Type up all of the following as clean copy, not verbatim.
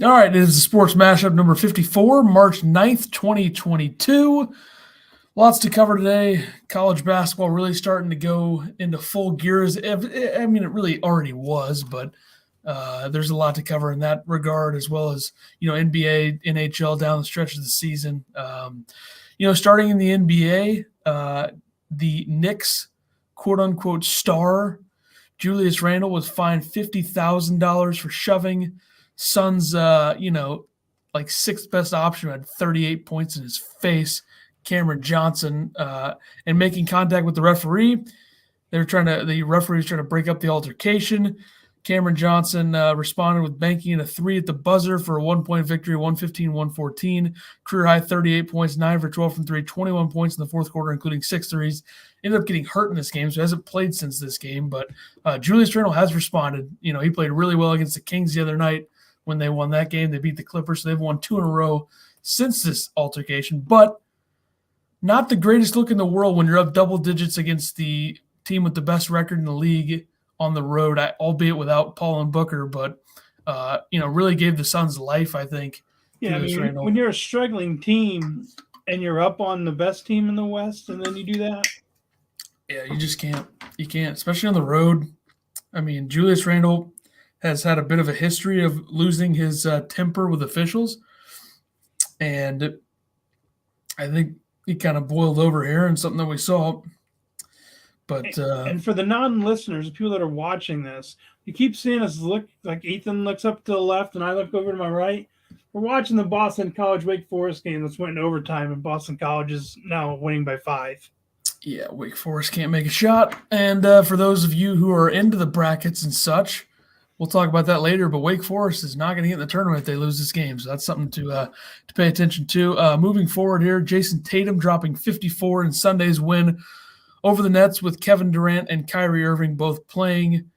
All right, it is the Sports Mashup number 54, March 9th, 2022. Lots to cover today. College basketball really starting to go into full gears. I mean, it really already was, but there's a lot to cover in that regard, as well as, NBA, NHL down the stretch of the season. Starting in the NBA, the Knicks, quote-unquote, star, Julius Randle, was fined $50,000 for shoving Suns, sixth best option, had 38 points in his face, Cameron Johnson, and making contact with the referee. The referee was trying to break up the altercation. Cameron Johnson responded with banking in a three at the buzzer for a 1-point victory, 115-114. Career high 38 points, 9 for 12 from three, 21 points in the fourth quarter, including 6 threes. Ended up getting hurt in this game, so he hasn't played since this game. But Julius Randle has responded. He played really well against the Kings the other night when they won that game. They beat the Clippers, so they've won 2 in a row since this altercation. But not the greatest look in the world when you're up double digits against the team with the best record in the league on the road, albeit without Paul and Booker, but really gave the Suns life, I think. Yeah, when you're a struggling team and you're up on the best team in the West, and then you do that. Yeah, you just can't. You can't, especially on the road. I mean, Julius Randle has had a bit of a history of losing his temper with officials, and I think he kind of boiled over here and something that we saw. But and for the non-listeners, the people that are watching this, you keep seeing us look like Ethan looks up to the left and I look over to my right. We're watching the Boston College Wake Forest game that's went in overtime, and Boston College is now winning by 5. Yeah, Wake Forest can't make a shot. And for those of you who are into the brackets and such, we'll talk about that later. But Wake Forest is not going to get in the tournament if they lose this game, so that's something to pay attention to. Moving forward here, Jason Tatum dropping 54 in Sunday's win over the Nets with Kevin Durant and Kyrie Irving both playing.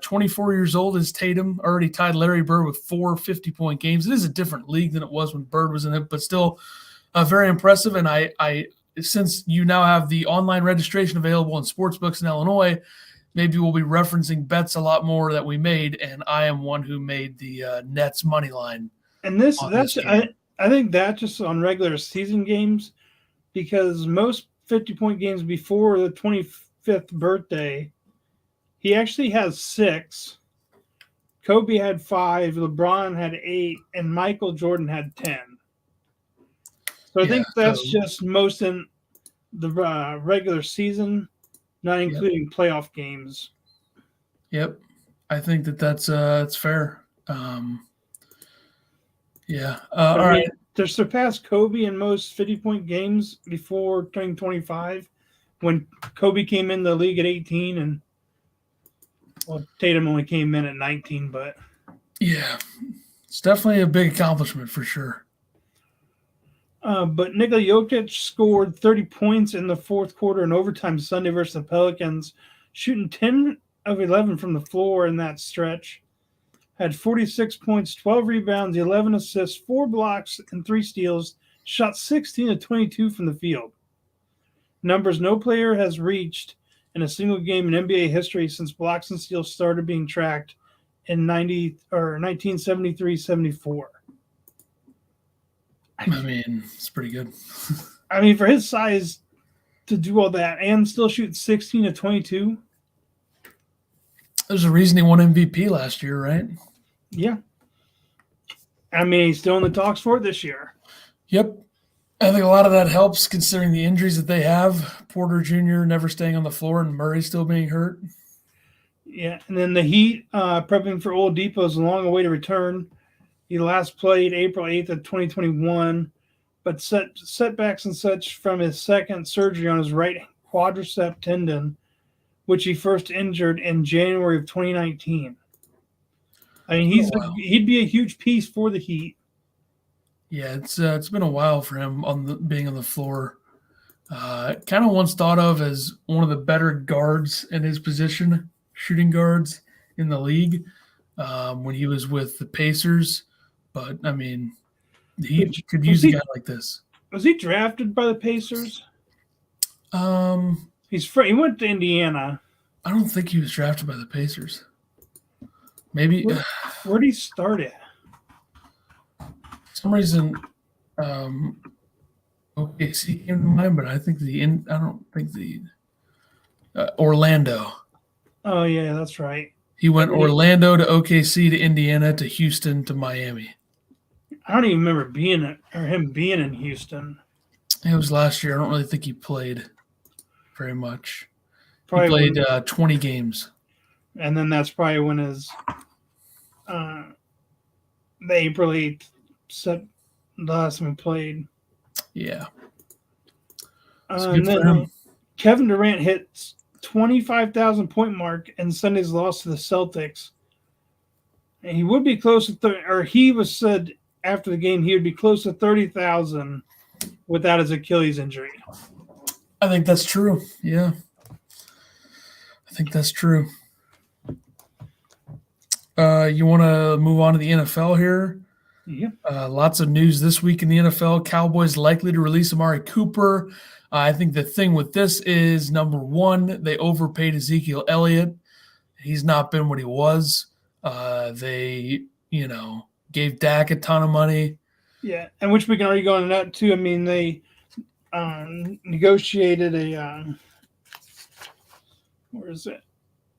24 years old is Tatum, already tied Larry Bird with 4 50-point games. It is a different league than it was when Bird was in it, but still very impressive. And I since you now have the online registration available in sportsbooks in Illinois, maybe we'll be referencing bets a lot more that we made, and I am one who made the Nets money line. And I think that's just on regular season games, because most 50-point games before the 25th birthday, he actually has 6. Kobe had 5, LeBron had 8, and Michael Jordan had 10. So I think that's just most in the regular season, not including playoff games. Yep. I think that's fair. All right. To surpass Kobe in most 50-point games before turning 25, when Kobe came in the league at 18, and Tatum only came in at 19, but yeah, it's definitely a big accomplishment for sure. But Nikola Jokic scored 30 points in the fourth quarter in overtime Sunday versus the Pelicans, shooting 10 of 11 from the floor in that stretch. Had 46 points, 12 rebounds, 11 assists, 4 blocks, and 3 steals. Shot 16 of 22 from the field. Numbers no player has reached in a single game in NBA history since blocks and steals started being tracked in 1973-74. I mean, it's pretty good. I mean, for his size to do all that and still shoot 16 of 22. There's a reason he won MVP last year, right? Yeah. I mean, he's still in the talks for it this year. Yep. I think a lot of that helps considering the injuries that they have. Porter Jr. never staying on the floor and Murray still being hurt. Yeah, and then the Heat prepping for Oladipo's long awaited return. He last played April 8th of 2021, but setbacks and such from his second surgery on his right quadricep tendon, which he first injured in January of 2019. I mean, he'd be a huge piece for the Heat. Yeah, it's been a while for him being on the floor. Kind of once thought of as one of the better guards in his position, shooting guards in the league when he was with the Pacers. But, I mean, he could use a guy like this. Was he drafted by the Pacers? He went to Indiana. I don't think he was drafted by the Pacers. Maybe. Where did he start at? some reason, OKC came to mind, but I think Orlando. Oh yeah, that's right. He went Orlando to OKC to Indiana to Houston to Miami. I don't even remember him being in Houston. It was last year. I don't really think he played very much. Probably he played 20 games. And then that's probably when his the April 8th set the last time he played. Yeah. And then Kevin Durant hits 25,000 point mark in Sunday's loss to the Celtics. And he would be close to he was said after the game he would be close to 30,000 without his Achilles injury. I think that's true. Yeah. I think that's true. You want to move on to the NFL here? Yeah. Lots of news this week in the NFL. Cowboys likely to release Amari Cooper. I think the thing with this is, number one, they overpaid Ezekiel Elliott. He's not been what he was. They, gave Dak a ton of money. Yeah, and which we can already go into that too. I mean, they negotiated where is it?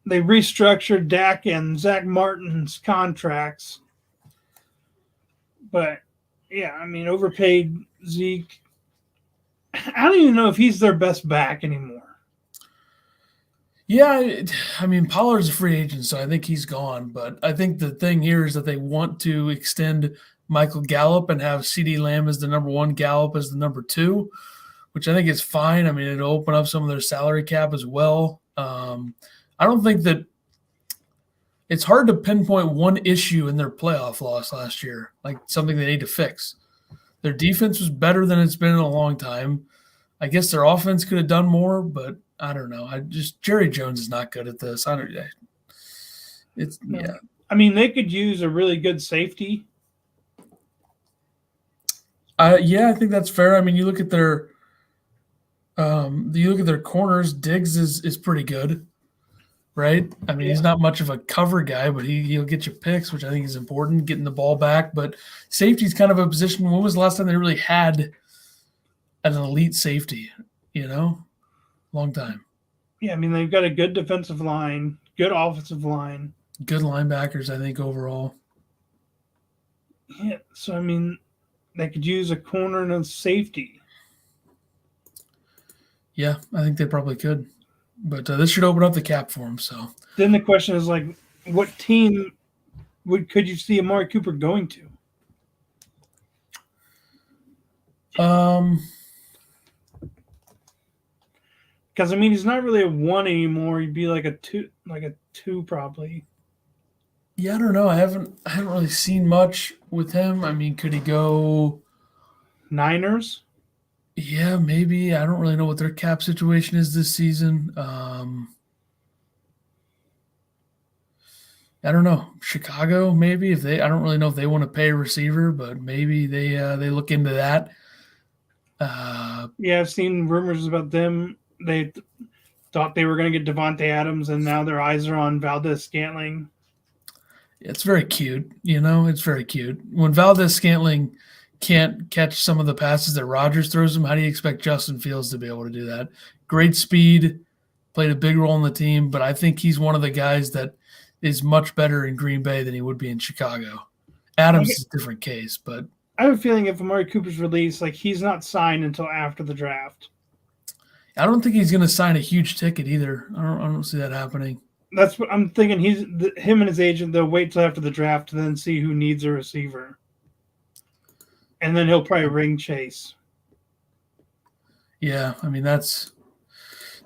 They restructured Dak and Zach Martin's contracts. But, yeah, I mean, overpaid Zeke. I don't even know if he's their best back anymore. Yeah, I mean, Pollard's a free agent, so I think he's gone. But I think the thing here is that they want to extend Michael Gallup and have CeeDee Lamb as the number one, Gallup as the number two, which I think is fine. I mean, it'll open up some of their salary cap as well. I don't think that it's hard to pinpoint one issue in their playoff loss last year, like something they need to fix. Their defense was better than it's been in a long time. I guess their offense could have done more, but I don't know. Jerry Jones is not good at this. Yeah. I mean, they could use a really good safety. Yeah, I think that's fair. I mean, you look at their corners. Diggs is pretty good, right? I mean, He's not much of a cover guy, but he'll get you picks, which I think is important, getting the ball back. But safety's kind of a position. When was the last time they really had an elite safety? Long time. Yeah, I mean, they've got a good defensive line, good offensive line. Good linebackers, I think, overall. Yeah, so, I mean, they could use a corner and a safety. Yeah, I think they probably could. But this should open up the cap for them. So then the question is, like, what team could you see Amari Cooper going to? Because I mean, he's not really a 1 anymore. He'd be like a 2 probably. Yeah, I don't know. I haven't really seen much with him. I mean, could he go Niners? Yeah, maybe. I don't really know what their cap situation is this season. I don't know. Chicago, maybe. I don't really know if they want to pay a receiver, but maybe they look into that. Yeah, I've seen rumors about them. They thought they were going to get Devontae Adams, and now their eyes are on Valdez-Scantling. It's very cute. It's very cute. When Valdez-Scantling can't catch some of the passes that Rodgers throws him, how do you expect Justin Fields to be able to do that? Great speed, played a big role in the team, but I think he's one of the guys that is much better in Green Bay than he would be in Chicago. Adams is a different case, but I have a feeling if Amari Cooper's released, like, he's not signed until after the draft. I don't think he's going to sign a huge ticket either. I don't see that happening. That's what I'm thinking. Him and his agent, they'll wait till after the draft to then see who needs a receiver. And then he'll probably ring chase. Yeah, I mean, that's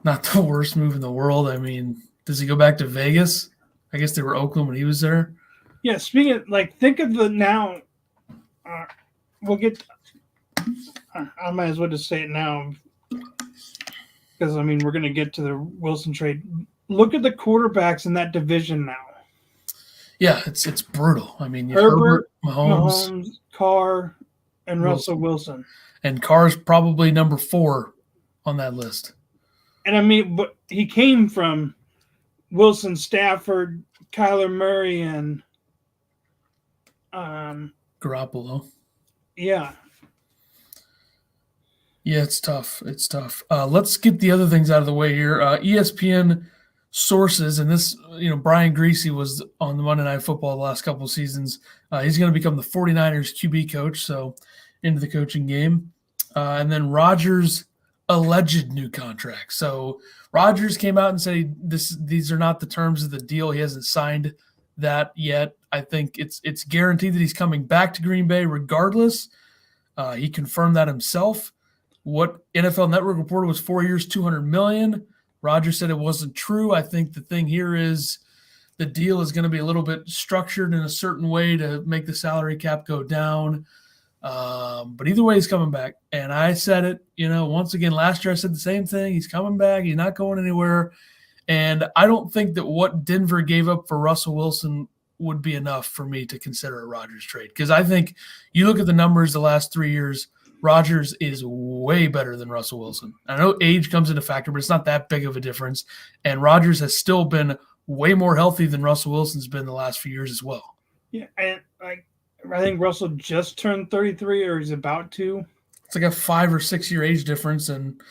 not the worst move in the world. I mean, does he go back to Vegas? I guess they were Oakland when he was there. Yeah, speaking of, like, think of the now. We'll get. I might as well just say it now. Because, I mean, we're going to get to the Wilson trade. Look at the quarterbacks in that division now. Yeah, it's brutal. I mean, Herbert, Mahomes, Carr, and Russell Wilson. And Carr's probably number 4 on that list. And, I mean, but he came from Wilson, Stafford, Kyler Murray, and Garoppolo. Yeah. Yeah, it's tough. It's tough. Let's get the other things out of the way here. ESPN sources, and this, Brian Greasy was on the Monday Night Football the last couple of seasons. He's going to become the 49ers QB coach, so into the coaching game. And then Rodgers' alleged new contract. So Rodgers came out and said these are not the terms of the deal. He hasn't signed that yet. I think it's guaranteed that he's coming back to Green Bay regardless. He confirmed that himself. What NFL Network reported was 4 years, $200 million. Rodgers said it wasn't true. I think the thing here is the deal is going to be a little bit structured in a certain way to make the salary cap go down. But either way, he's coming back. And I said it, once again, last year I said the same thing. He's coming back. He's not going anywhere. And I don't think that what Denver gave up for Russell Wilson would be enough for me to consider a Rodgers trade. Because I think you look at the numbers the last 3 years, Rodgers is way better than Russell Wilson. I know age comes into factor, but it's not that big of a difference. And Rodgers has still been way more healthy than Russell Wilson's been the last few years as well. Yeah, and I think Russell just turned 33, or he's about to. It's like a 5 or 6 year age difference, and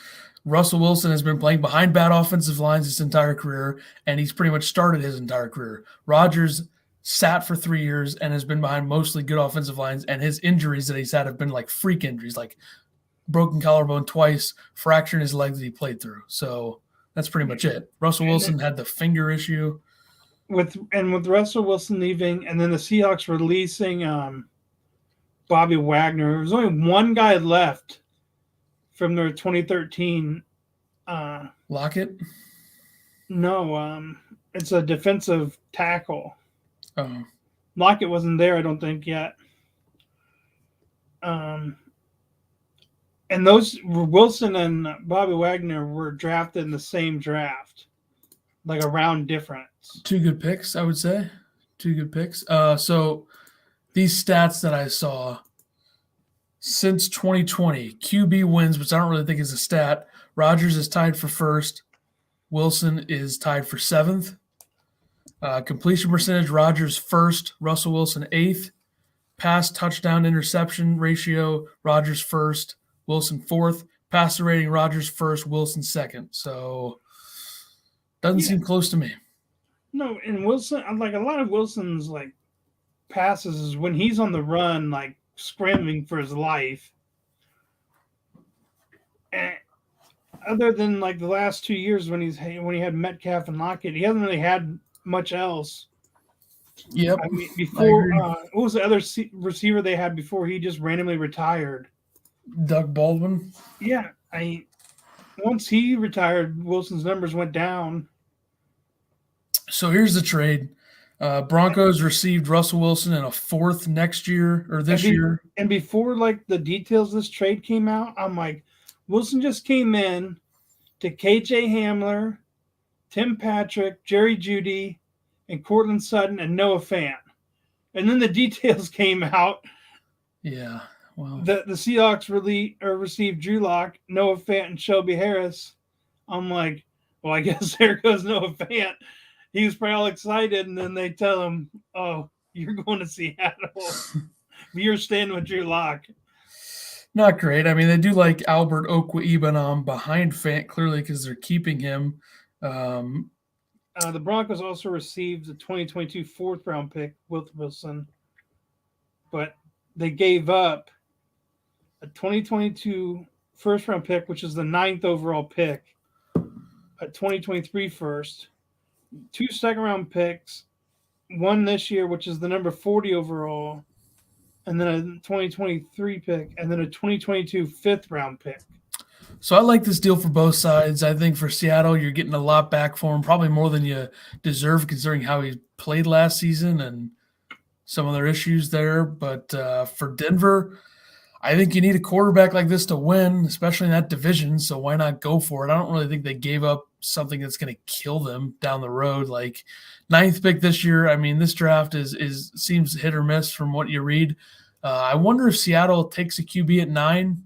Russell Wilson has been playing behind bad offensive lines his entire career, and he's pretty much started his entire career. Rodgers sat for 3 years and has been behind mostly good offensive lines, and his injuries that he's had have been like freak injuries, like broken collarbone twice, fracturing his leg that he played through. So that's pretty much it. Russell Wilson had the finger issue. With Russell Wilson leaving, and then the Seahawks releasing Bobby Wagner, there was only one guy left from their 2013. Lockett? No, it's a defensive tackle. Oh. Lockett wasn't there, I don't think, yet. And those Wilson and Bobby Wagner were drafted in the same draft, like a round difference. 2 good picks, I would say. 2 good picks. So these stats that I saw since 2020, QB wins, which I don't really think is a stat. Rodgers is tied for first. Wilson is tied for 7th. Completion percentage, Rodgers first, Russell Wilson 8th. Pass touchdown interception ratio, Rodgers first, Wilson 4th. Passer rating, Rodgers first, Wilson 2nd. So doesn't seem close to me. No, and Wilson, like a lot of Wilson's like passes is when he's on the run, like scrambling for his life. And other than like the last 2 years when he had Metcalf and Lockett, he hasn't really had much else. Yep. I mean, before what was the other receiver they had before he just randomly retired? Doug Baldwin. Yeah, once he retired, Wilson's numbers went down. So here's the trade. Broncos received Russell Wilson in a 4th next year or this year. And before like the details of this trade came out, I'm like, Wilson just came in to KJ Hamler, Tim Patrick, Jerry Jeudy, and Cortland Sutton, and Noah Fant. And then the details came out. Yeah. Wow. The Seahawks received Drew Lock, Noah Fant, and Shelby Harris. I'm like, well, I guess there goes Noah Fant. He was probably all excited, and then they tell him, oh, you're going to Seattle. You're staying with Drew Lock. Not great. I mean, they do like Albert Okwe-Ibenam behind Fant, clearly, because they're keeping him. The Broncos also received the 2022 4th-round pick, Wilson, but they gave up a 2022 first-round pick, which is the 9th overall pick, a 2023 first, 2 second-round picks, one this year, which is the number 40 overall, and then a 2023 pick, and then a 2022 5th-round pick. So I like this deal for both sides. I think for Seattle, you're getting a lot back for him, probably more than you deserve considering how he played last season and some of their issues there. But for Denver, I think you need a quarterback like this to win, especially in that division. So why not go for it? I don't really think they gave up something that's going to kill them down the road. Like 9th pick this year. I mean, this draft seems hit or miss from what you read. I wonder if Seattle takes a QB at 9.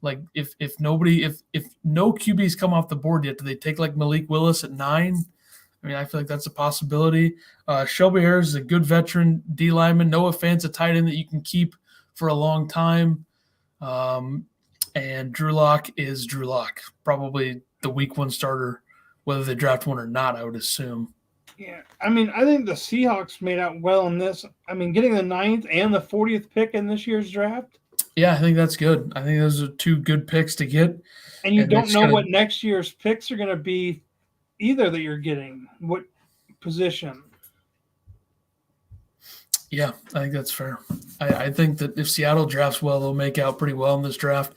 Like if no QBs come off the board yet, do they take like Malik Willis at 9? I mean, I feel like that's a possibility. Shelby Harris is a good veteran D lineman. Noah Fant's a tight end that you can keep for a long time. And Drew Lock is Drew Lock, probably the week 1 starter, whether they draft one or not, I would assume. Yeah, I mean, I think the Seahawks made out well in this. I mean, getting the 9th and the 40th pick in this year's draft. Yeah, I think that's good. I think those are 2 good picks to get. And you don't know what next year's picks are going to be either that you're getting. What position? Yeah, I think that's fair. I think that if Seattle drafts well, they'll make out pretty well in this draft.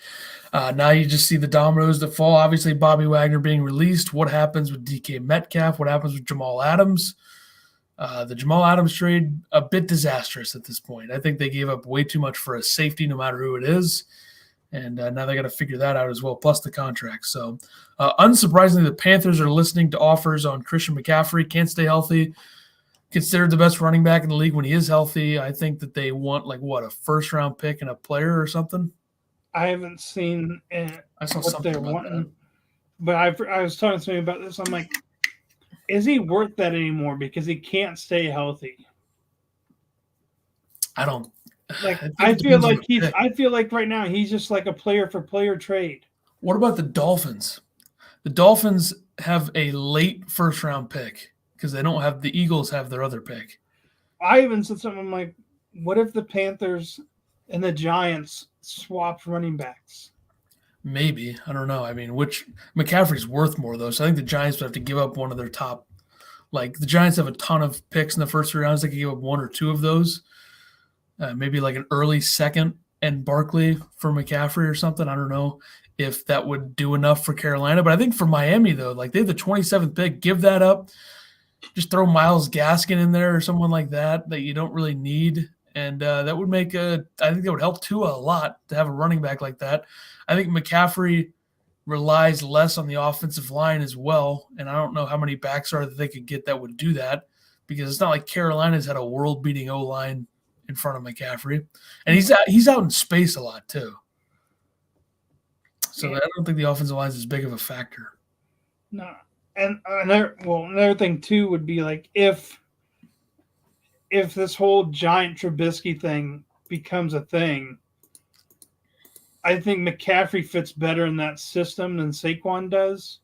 Now you just see the dominoes that fall. Obviously, Bobby Wagner being released. What happens with DK Metcalf? What happens with Jamal Adams? The Jamal Adams trade, a bit disastrous at this point. I think they gave up way too much for a safety, no matter who it is. And now they got to figure that out as well, plus the contract. So unsurprisingly, the Panthers are listening to offers on Christian McCaffrey. Can't stay healthy. Considered the best running back in the league when he is healthy. I think that they want, a first-round pick and a player or something. I haven't seen I saw what they're wanting. But I was talking to somebody about this. I'm like, is he worth that anymore? Because he can't stay healthy. I don't. I feel like right now he's just like a player for player trade. What about the Dolphins? The Dolphins have a late first-round pick because they don't have the Eagles have their other pick. I even said something, I'm like, what if the Panthers and the Giants swapped running backs? Maybe. I don't know. I mean, which McCaffrey's worth more, though. So I think the Giants would have to give up one of their top. Like, the Giants have a ton of picks in the first 3 rounds. They could give up 1 or 2 of those. Maybe like an early second and Barkley for McCaffrey or something. I don't know if that would do enough for Carolina. But I think for Miami, though, like they have the 27th pick. Give that up. Just throw Myles Gaskin in there or someone like that you don't really need. And that would make I think that would help Tua a lot to have a running back like that. I think McCaffrey relies less on the offensive line as well. And I don't know how many backs are that they could get that would do that, because it's not like Carolina's had a world-beating O-line in front of McCaffrey. And he's out in space a lot too. So I don't think the offensive line is as big of a factor. No. And another thing too would be like if this whole giant Trubisky thing becomes a thing, I think McCaffrey fits better in that system than Saquon does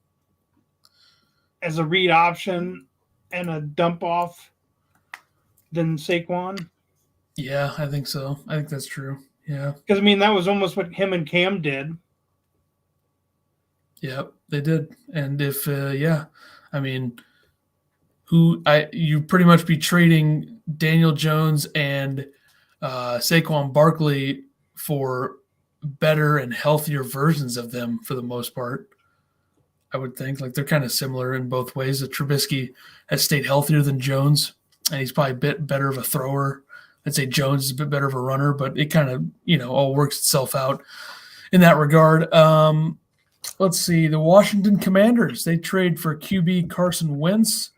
as a read option and a dump off than Saquon. Yeah, I think so. I think that's true. Yeah. Because, I mean, that was almost what him and Cam did. Yeah, they did. And if, I mean, you pretty much be trading Daniel Jones and Saquon Barkley for better and healthier versions of them for the most part. I would think like they're kind of similar in both ways. That Trubisky has stayed healthier than Jones, and he's probably a bit better of a thrower. I'd say Jones is a bit better of a runner, but it kind of, all works itself out in that regard. Let's see. The Washington Commanders, they trade for QB Carson Wentz.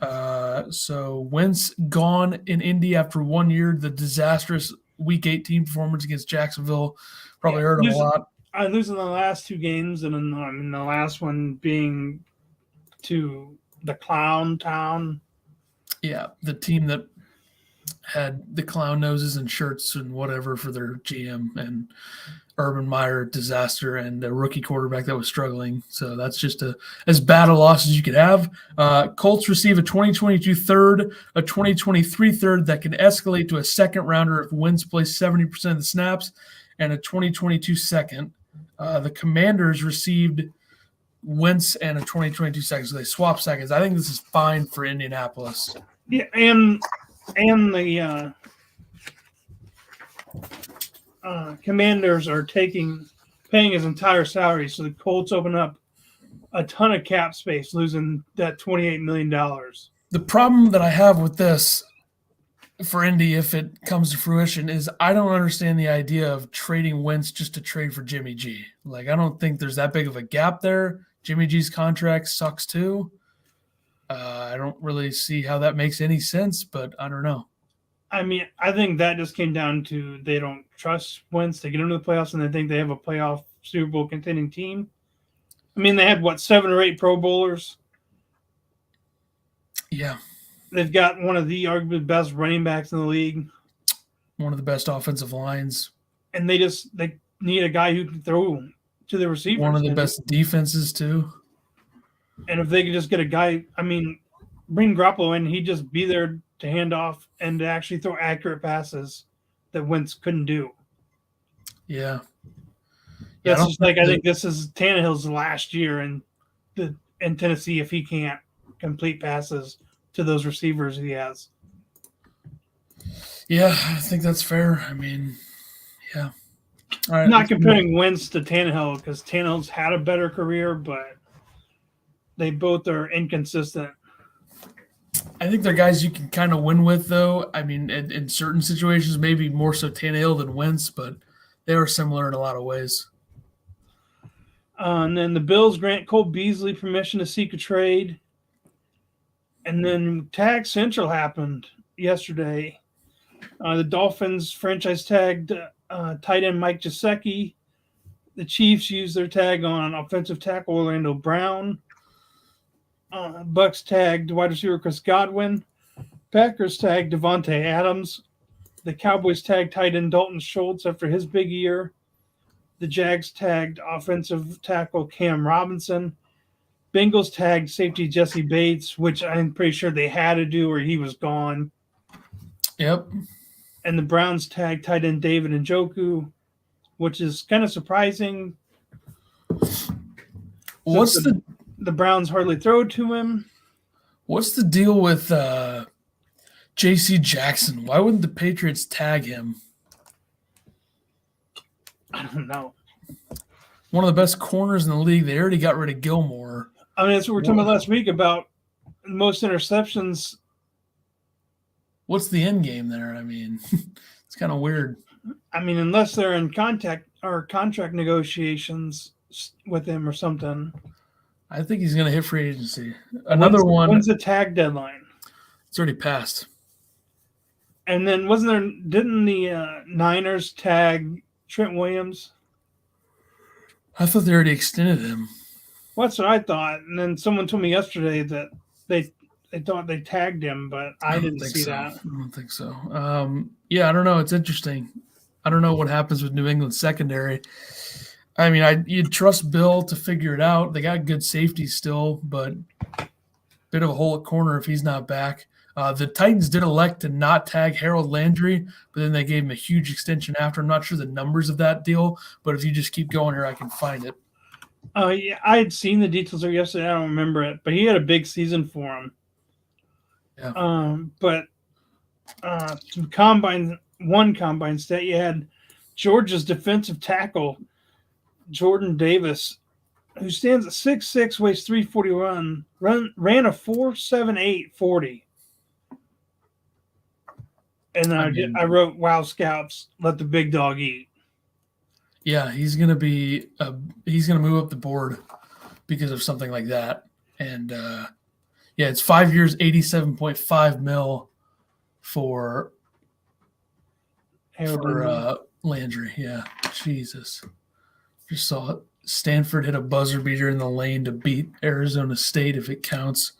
So Wentz gone in Indy after 1 year. The disastrous Week 18 performance against Jacksonville probably hurt him a lot. I losing the last 2 games, and then the last one being to the Clown Town. Yeah, the team that had the clown noses and shirts and whatever for their GM, and Urban Meyer disaster, and a rookie quarterback that was struggling. So that's just as bad a loss as you could have. Colts receive a 2022 third, a 2023 third that can escalate to a second rounder if Wentz plays 70% of the snaps, and a 2022 second. The Commanders received Wentz and a 2022 second, so they swap seconds. I think this is fine for Indianapolis. Yeah, and the Commanders are paying his entire salary, so the Colts open up a ton of cap space, losing that $28 million. The problem that I have with this for Indy, if it comes to fruition, is I don't understand the idea of trading Wentz just to trade for Jimmy G. Like, I don't think there's that big of a gap there. Jimmy G's contract sucks too. I don't really see how that makes any sense, but I don't know. I mean, I think that just came down to they don't trust Wentz to get into the playoffs, and they think they have a playoff Super Bowl contending team. I mean, they had, 7 or 8 Pro Bowlers? Yeah. They've got one of the arguably best running backs in the league. one of the best offensive lines. And they need a guy who can throw to the receivers. One of the best defenses, too. And if they could just get a guy, bring Garoppolo in, he'd just be there to hand off and to actually throw accurate passes that Wentz couldn't do. Yeah. That's just I think this is Tannehill's last year in Tennessee if he can't complete passes to those receivers he has. Yeah, I think that's fair. Yeah. All right, not comparing Wentz to Tannehill because Tannehill's had a better career, but they both are inconsistent. I think they're guys you can kind of win with, though. In certain situations, maybe more so Tannehill than Wentz, but they are similar in a lot of ways. And then the Bills grant Cole Beasley permission to seek a trade. And then Tag Central happened yesterday. The Dolphins franchise tagged tight end Mike Gesicki. The Chiefs used their tag on offensive tackle Orlando Brown. Bucks tagged wide receiver Chris Godwin. Packers tagged Devontae Adams. The Cowboys tagged tight end Dalton Schultz after his big year. The Jags tagged offensive tackle Cam Robinson. Bengals tagged safety Jesse Bates, which I'm pretty sure they had to do or he was gone. Yep. And the Browns tagged tight end David Njoku, which is kind of surprising. What's the Browns hardly throw to him? What's the deal with J.C. Jackson? Why wouldn't the Patriots tag him? I don't know. One of the best corners in the league. They already got rid of Gilmore. That's what we were talking about last week about most interceptions. What's the end game there? It's kind of weird. Unless they're in contract negotiations with him or something. I think he's going to hit free agency. When's the tag deadline? It's already passed. And then didn't the Niners tag Trent Williams? I thought they already extended him. Well, that's what I thought. And then someone told me yesterday that they thought they tagged him, but I didn't see that. I don't think so. I don't know. It's interesting. I don't know what happens with New England secondary. You'd trust Bill to figure it out. They got good safety still, but bit of a hole at corner if he's not back. The Titans did elect to not tag Harold Landry, but then they gave him a huge extension after. I'm not sure the numbers of that deal, but if you just keep going here, I can find it. Yeah, I had seen the details there yesterday. I don't remember it, but he had a big season for him. Yeah. But one combine stat, you had Georgia's defensive tackle, Jordan Davis, who stands at 6'6", weighs 341, ran a 4.78 40. And I wrote, "Wow, scouts, let the big dog eat." Yeah, he's gonna move up the board because of something like that. And it's 5 years, $87.5 million for Landry. Yeah, Jesus. Just saw it. Stanford hit a buzzer beater in the lane to beat Arizona State if it counts.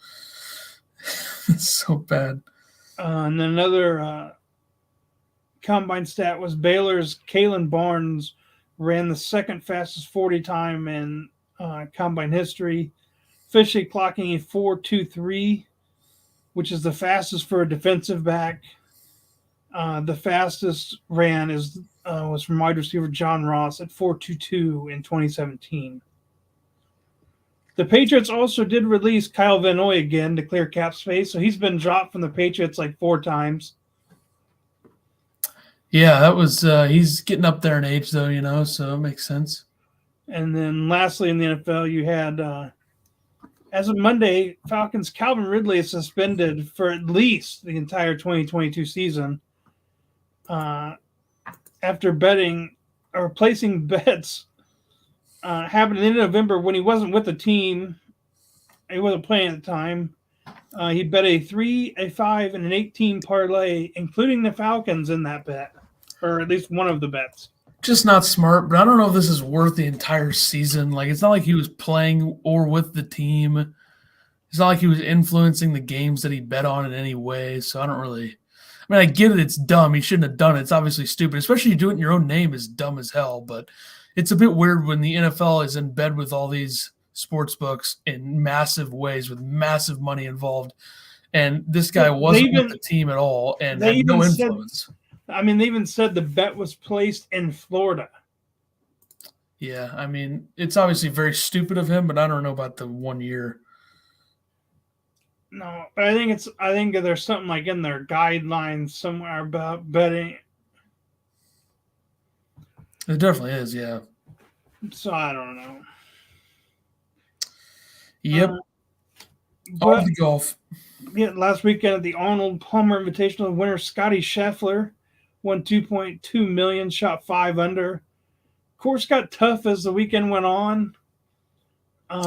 It's so bad. And then another combine stat was Baylor's Kaelin Barnes ran the second fastest 40 time in combine history, officially clocking a 4.23, which is the fastest for a defensive back. The fastest ran was from wide receiver John Ross at 4.22 in 2017. The Patriots also did release Kyle Van Noy again to clear cap space, so he's been dropped from the Patriots like 4 times. Yeah, that was he's getting up there in age, though, so it makes sense. And then lastly in the NFL, you had, as of Monday, Falcons' Calvin Ridley is suspended for at least the entire 2022 season after betting or placing bets happened in November when he wasn't with the team. He wasn't playing at the time. He bet a 3, a 5, and an 18 parlay, including the Falcons in that bet, or at least one of the bets. Just not smart, but I don't know if this is worth the entire season. It's not like he was playing or with the team. It's not like he was influencing the games that he bet on in any way. So I don't really I mean, I get it. It's dumb. He shouldn't have done it. It's obviously stupid, especially you do it in your own name is dumb as hell. But it's a bit weird when the NFL is in bed with all these sports books in massive ways with massive money involved. And this guy wasn't with the team at all and had no influence. They even said the bet was placed in Florida. Yeah, I mean, it's obviously very stupid of him, but I don't know about the 1 year. No, but I think there's something like in their guidelines somewhere about betting. It definitely is, yeah. So I don't know. Yep. All the golf. Yeah, last weekend at the Arnold Palmer Invitational, winner Scottie Scheffler won $2.2 million, shot 5 under. Course got tough as the weekend went on.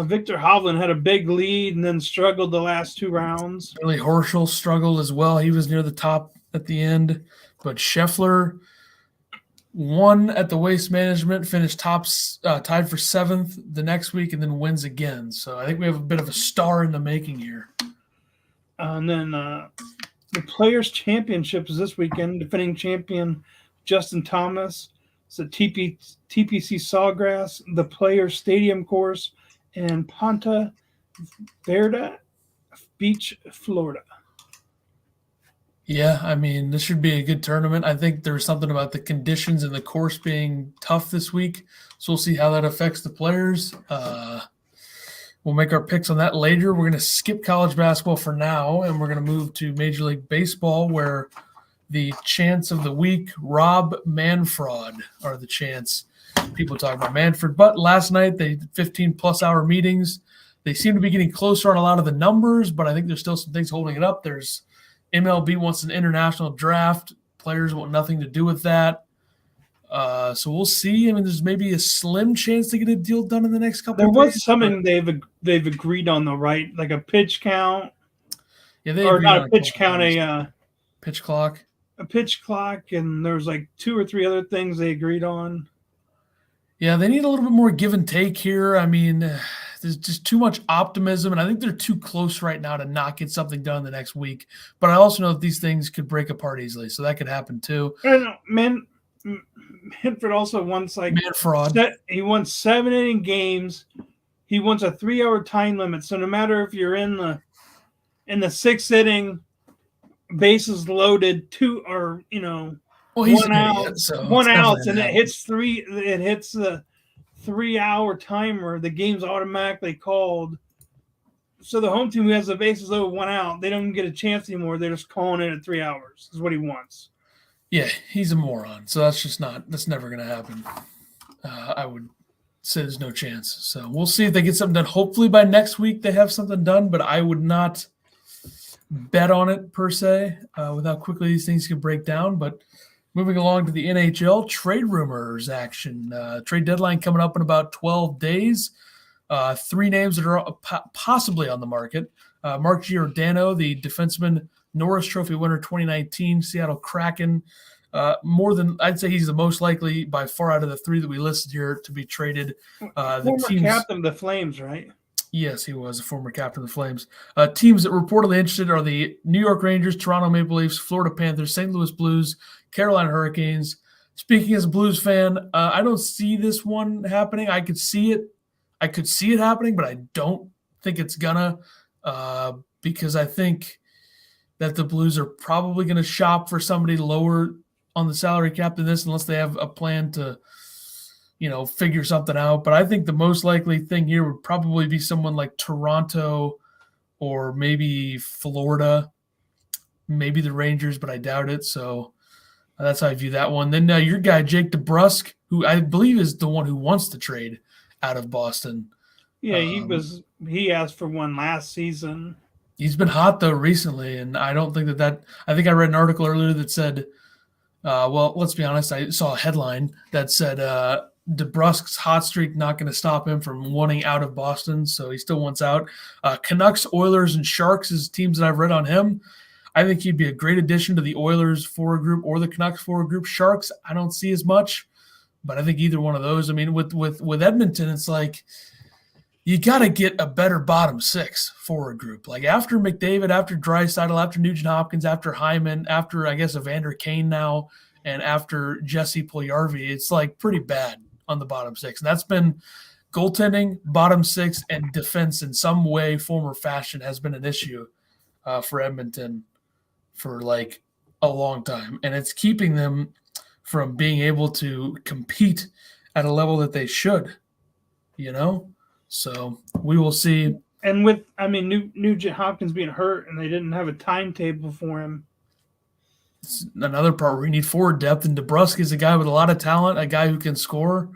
Victor Hovland had a big lead and then struggled the last 2 rounds. Billy Horschel struggled as well. He was near the top at the end. But Scheffler won at the Waste Management, finished tops, tied for 7th the next week, and then wins again. So I think we have a bit of a star in the making here. And then the Players' Championship is this weekend. Defending champion Justin Thomas. It's a TPC Sawgrass, the Players Stadium course in Ponta Verde Beach, Florida. Yeah, I mean, this should be a good tournament. I think there's something about the conditions and the course being tough this week. So we'll see how that affects the players. We'll make our picks on that later. We're going to skip college basketball for now, and we're going to move to Major League Baseball, where the chants of the week, Rob Manfred, are the chants. People talk about Manfred. But last night, they 15-plus hour meetings. They seem to be getting closer on a lot of the numbers, but I think there's still some things holding it up. There's MLB wants an international draft. Players want nothing to do with that. So we'll see. I mean, there's maybe a slim chance to get a deal done in the next couple of days. There was something they've agreed on, though, right? Like a pitch count. Yeah, they or not a pitch count, a pitch clock. A pitch clock, and there's like 2 or 3 other things they agreed on. Yeah, they need a little bit more give and take here. I mean, there's just too much optimism, and I think they're too close right now to not get something done the next week. But I also know that these things could break apart easily, so that could happen too. Manfred also wants he wants 7-inning games. He wants a 3-hour time limit. So no matter if you're in the 6th inning, bases loaded, 2 or 1 out, so 1 out, and it hits the 3-hour timer. The game's automatically called. So the home team who has the bases loaded 1 out, they don't get a chance anymore. They're just calling it at 3 hours. Is what he wants. Yeah, he's a moron. So that's never going to happen. I would say there's no chance. So we'll see if they get something done. Hopefully by next week they have something done, but I would not bet on it per se with how quickly these things can break down. But moving along to the NHL, trade rumors action. Trade deadline coming up in about 12 days. 3 names that are possibly on the market. Mark Giordano, the defenseman, Norris Trophy winner 2019, Seattle Kraken. I'd say he's the most likely by far out of the 3 that we listed here to be traded. Former captain of the Flames, right? Yes, he was a former captain of the Flames. Teams that reportedly interested are the New York Rangers, Toronto Maple Leafs, Florida Panthers, St. Louis Blues, Carolina Hurricanes. Speaking as a Blues fan, I don't see this one happening. I could see it happening, but I don't think it's gonna because I think that the Blues are probably going to shop for somebody lower on the salary cap than this unless they have a plan to, figure something out. But I think the most likely thing here would probably be someone like Toronto or maybe Florida, maybe the Rangers, but I doubt it. So that's how I view that one. Then your guy, Jake Debrusk, who I believe is the one who wants to trade out of Boston. Yeah, he asked for one last season. He's been hot, though, recently, and I don't think that – I think I read an article earlier that said well, let's be honest. I saw a headline that said Debrusk's hot streak not going to stop him from wanting out of Boston, so he still wants out. Canucks, Oilers, and Sharks is teams that I've read on him. I think he'd be a great addition to the Oilers forward group or the Canucks forward group. Sharks, I don't see as much, but I think either one of those. I mean, with Edmonton, it's like – you got to get a better bottom six forward group. Like after McDavid, after Draisaitl, after Nugent-Hopkins, after Hyman, after, I guess, Evander Kane now, and after Jesse Puljujarvi, it's like pretty bad on the bottom six. And that's been goaltending, bottom six, and defense in some way, form, or fashion has been an issue for Edmonton for like a long time. And it's keeping them from being able to compete at a level that they should, you know? So we will see. And with, Nugent Hopkins being hurt and they didn't have a timetable for him. It's another part where you need forward depth, and Debrusk is a guy with a lot of talent, a guy who can score,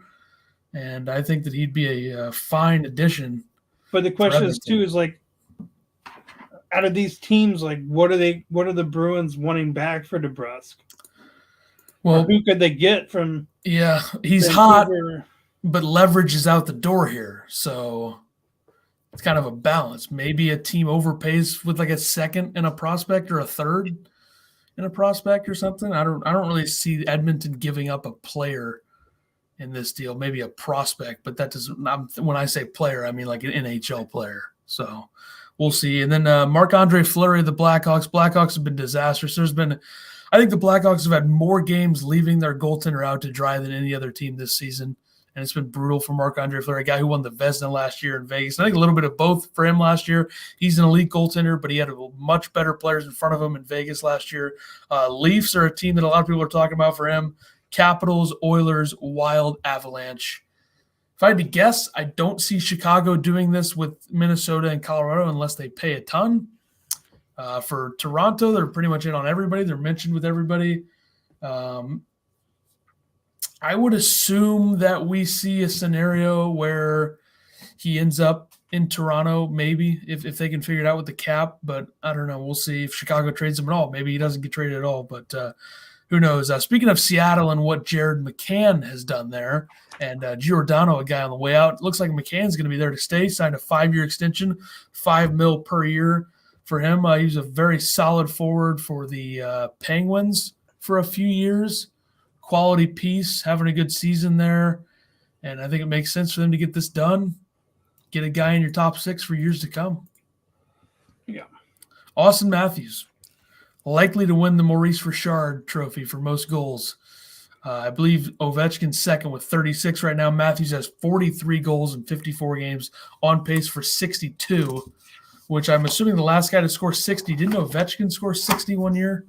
and I think that he'd be a fine addition. But the question is too is like, out of these teams, like what are the Bruins wanting back for Debrusk? Well, or who could they get from? Yeah, he's hot, but leverage is out the door here, so it's kind of a balance. Maybe a team overpays with like a second and a prospect or a third in a prospect or something. I don't really see Edmonton giving up a player in this deal. Maybe a prospect, but that doesn't. When I say player, I mean like an NHL player. So we'll see. And then Marc-Andre Fleury, the Blackhawks. Blackhawks have been disastrous. I think the Blackhawks have had more games leaving their goaltender out to dry than any other team this season. And it's been brutal for Marc-Andre Fleury, a guy who won the Vezina last year in Vegas. I think a little bit of both for him last year. He's an elite goaltender, but he had much better players in front of him in Vegas last year. Leafs are a team that a lot of people are talking about for him. Capitals, Oilers, Wild, Avalanche. If I had to guess, I don't see Chicago doing this with Minnesota and Colorado unless they pay a ton. For Toronto, they're pretty much in on everybody. They're mentioned with everybody. I would assume that we see a scenario where he ends up in Toronto, maybe, if they can figure it out with the cap. But I don't know. We'll see if Chicago trades him at all. Maybe he doesn't get traded at all. But who knows? Speaking of Seattle and what Jared McCann has done there, and Giordano, a guy on the way out, it looks like McCann's going to be there to stay. Signed a 5-year extension, $5 million per year for him. He was a very solid forward for the Penguins for a few years. Quality piece, having a good season there. And I think it makes sense for them to get this done. Get a guy in your top 6 for years to come. Yeah. Austin Matthews, likely to win the Maurice Richard trophy for most goals. I believe Ovechkin's second with 36 right now. Matthews has 43 goals in 54 games, on pace for 62, which I'm assuming the last guy to score 60. Didn't Ovechkin score 60 one year?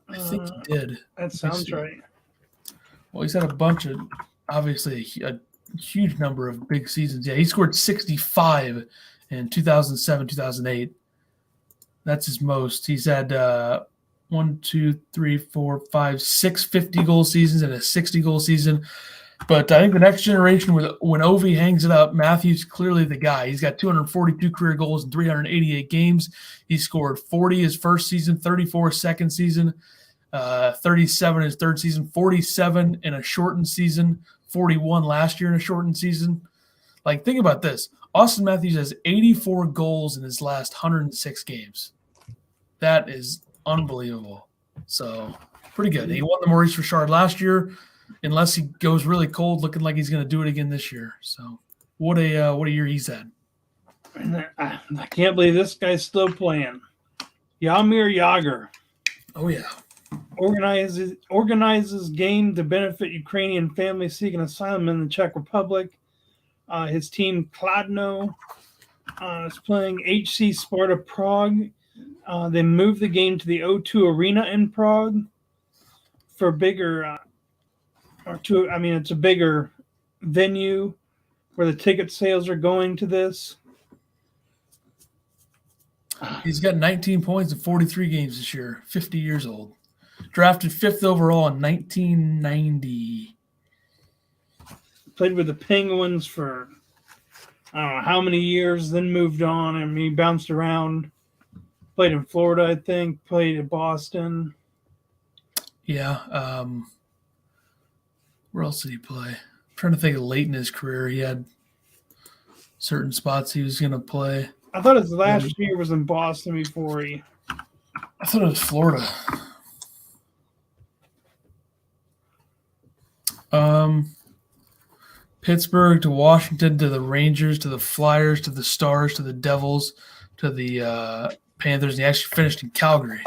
I think he did. That sounds right. Well, he's had a bunch of, obviously, a huge number of big seasons. Yeah, he scored 65 in 2007, 2008. That's his most. He's had 6 50-goal seasons and a 60-goal season. But I think the next generation, when Ovi hangs it up, Matthews clearly the guy. He's got 242 career goals in 388 games. He scored 40 his first season, 34 his second season, 37 his third season, 47 in a shortened season, 41 last year in a shortened season. Like, think about this. Austin Matthews has 84 goals in his last 106 games. That is unbelievable. So, pretty good. He won the Maurice Richard last year, unless he goes really cold, looking like he's going to do it again this year. So, what a year he's had. I can't believe this guy's still playing. Jaromir Jagr. Oh, yeah. Organizes game to benefit Ukrainian families seeking asylum in the Czech Republic. His team, Kladno, is playing HC Sparta Prague. They moved the game to the O2 Arena in Prague for bigger it's a bigger venue where the ticket sales are going to this. He's got 19 points in 43 games this year, 50 years old. Drafted 5th overall in 1990. Played with the Penguins for I don't know how many years, then moved on. I mean, he bounced around. Played in Florida, I think. Played in Boston. Yeah. Where else did he play? I'm trying to think of late in his career. He had certain spots he was going to play. I thought his last year was in Boston before he. I thought it was Florida. Pittsburgh to Washington to the Rangers to the Flyers to the Stars to the Devils to the Panthers. And he actually finished in Calgary.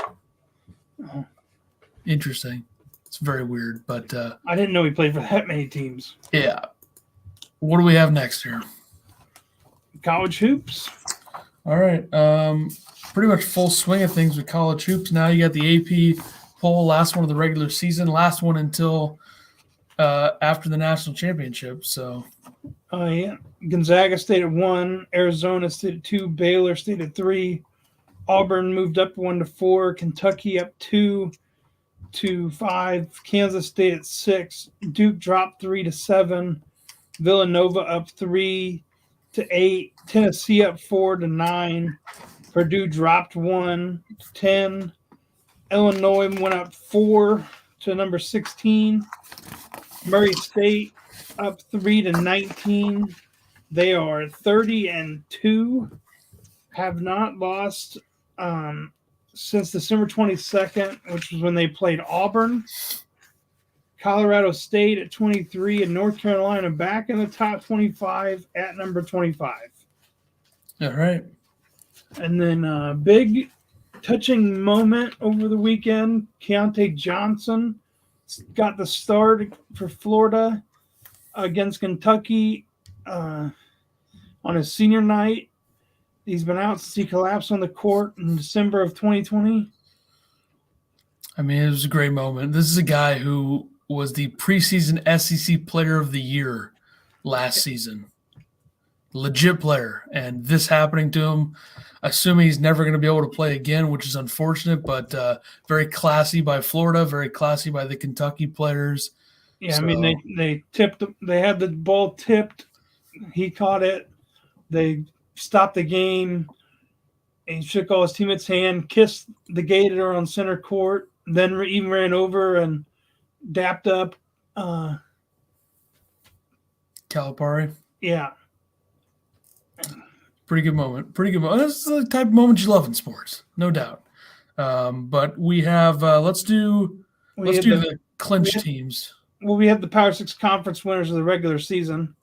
Oh. Interesting. It's very weird, but I didn't know he played for that many teams. Yeah. What do we have next here? College hoops. All right. Pretty much full swing of things with college hoops. Now you got the AP poll, last one of the regular season, last one until after the national championship. So, Yeah. Gonzaga stayed at 1, Arizona stayed at 2, Baylor stayed at 3, Auburn moved up 1 to 4, Kentucky up 2 to 5, Kansas stayed at 6, Duke dropped 3 to 7, Villanova up 3 to 8, Tennessee up 4 to 9, Purdue dropped 1 to 10, Illinois went up 4 to number 16, Murray State up 3 to 19. They are 30-2, have not lost since December 22nd, which was when they played Auburn. Colorado State at 23, and North Carolina back in the top 25 at number 25. all right. And then big touching moment over the weekend, Keontae Johnson got the start for Florida against Kentucky on his senior night. He's been out since he collapsed on the court in December of 2020. I mean, it was a great moment. This is a guy who was the preseason SEC Player of the Year last season. Legit player. And this happening to him, assuming he's never going to be able to play again, which is unfortunate, but very classy by Florida, very classy by the Kentucky players. Yeah, so, I mean, they tipped. They had the ball tipped. He caught it. They stopped the game. And he shook all his teammates' hand, kissed the gator on center court, then even ran over and dapped up Calipari. Yeah. Pretty good moment. Pretty good moment. This is the type of moment you love in sports, no doubt. But we have let's do the clinch teams. Well, we have the Power 6 conference winners of the regular season.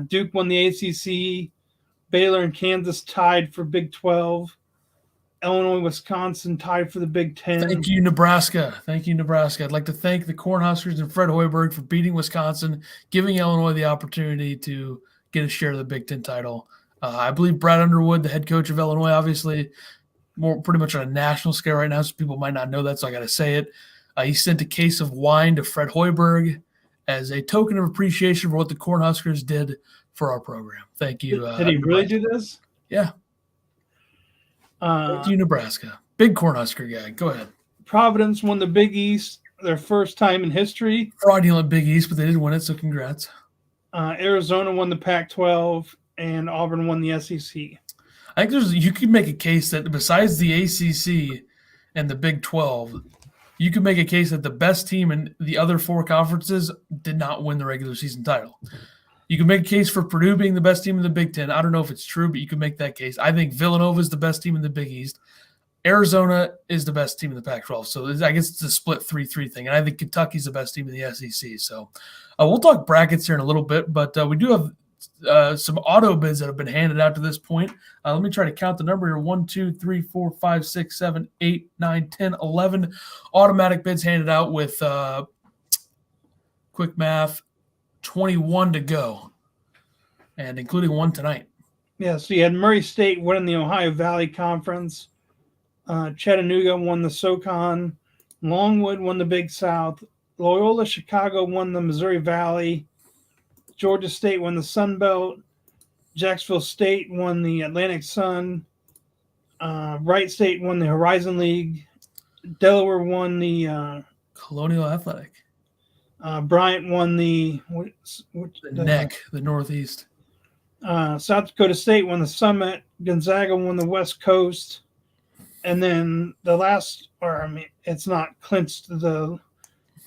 Duke won the ACC. Baylor and Kansas tied for Big 12. Illinois, Wisconsin tied for the Big 10. Thank you, Nebraska. Thank you, Nebraska. I'd like to thank the Cornhuskers and Fred Hoiberg for beating Wisconsin, giving Illinois the opportunity to get a share of the Big 10 title. I believe Brad Underwood, the head coach of Illinois, obviously pretty much on a national scale right now, so people might not know that, so I got to say it. He sent a case of wine to Fred Hoiberg as a token of appreciation for what the Cornhuskers did for our program. Thank you. Did he really do this? Yeah. Thank you, Nebraska. Big Cornhusker guy. Go ahead. Providence won the Big East, their first time in history. Fraudulent Big East, but they did win it, so congrats. Arizona won the Pac-12, and Auburn won the SEC. I think you could make a case that besides the ACC and the Big 12, you could make a case that the best team in the other four conferences did not win the regular season title. You can make a case for Purdue being the best team in the Big 10. I don't know if it's true, but you can make that case. I think Villanova is the best team in the Big East. Arizona is the best team in the Pac-12. So I guess it's a split 3-3 thing. And I think Kentucky's the best team in the SEC. So we'll talk brackets here in a little bit, but we do have some auto bids that have been handed out to this point. Let me try to count the number here. 1, 2, 3, 4, 5, 6, 7, 8, 9, 10, 11 automatic bids handed out with quick math, 21 to go, and including one tonight. Yeah, so you had Murray State winning the Ohio Valley Conference. Chattanooga won the SoCon. Longwood won the Big South. Loyola Chicago won the Missouri Valley. Georgia State won the Sun Belt. Jacksonville State won the Atlantic Sun. Wright State won the Horizon League. Delaware won the Colonial Athletic. Bryant won the the Northeast. South Dakota State won the Summit. Gonzaga won the West Coast. And then the last, it's not clinched. The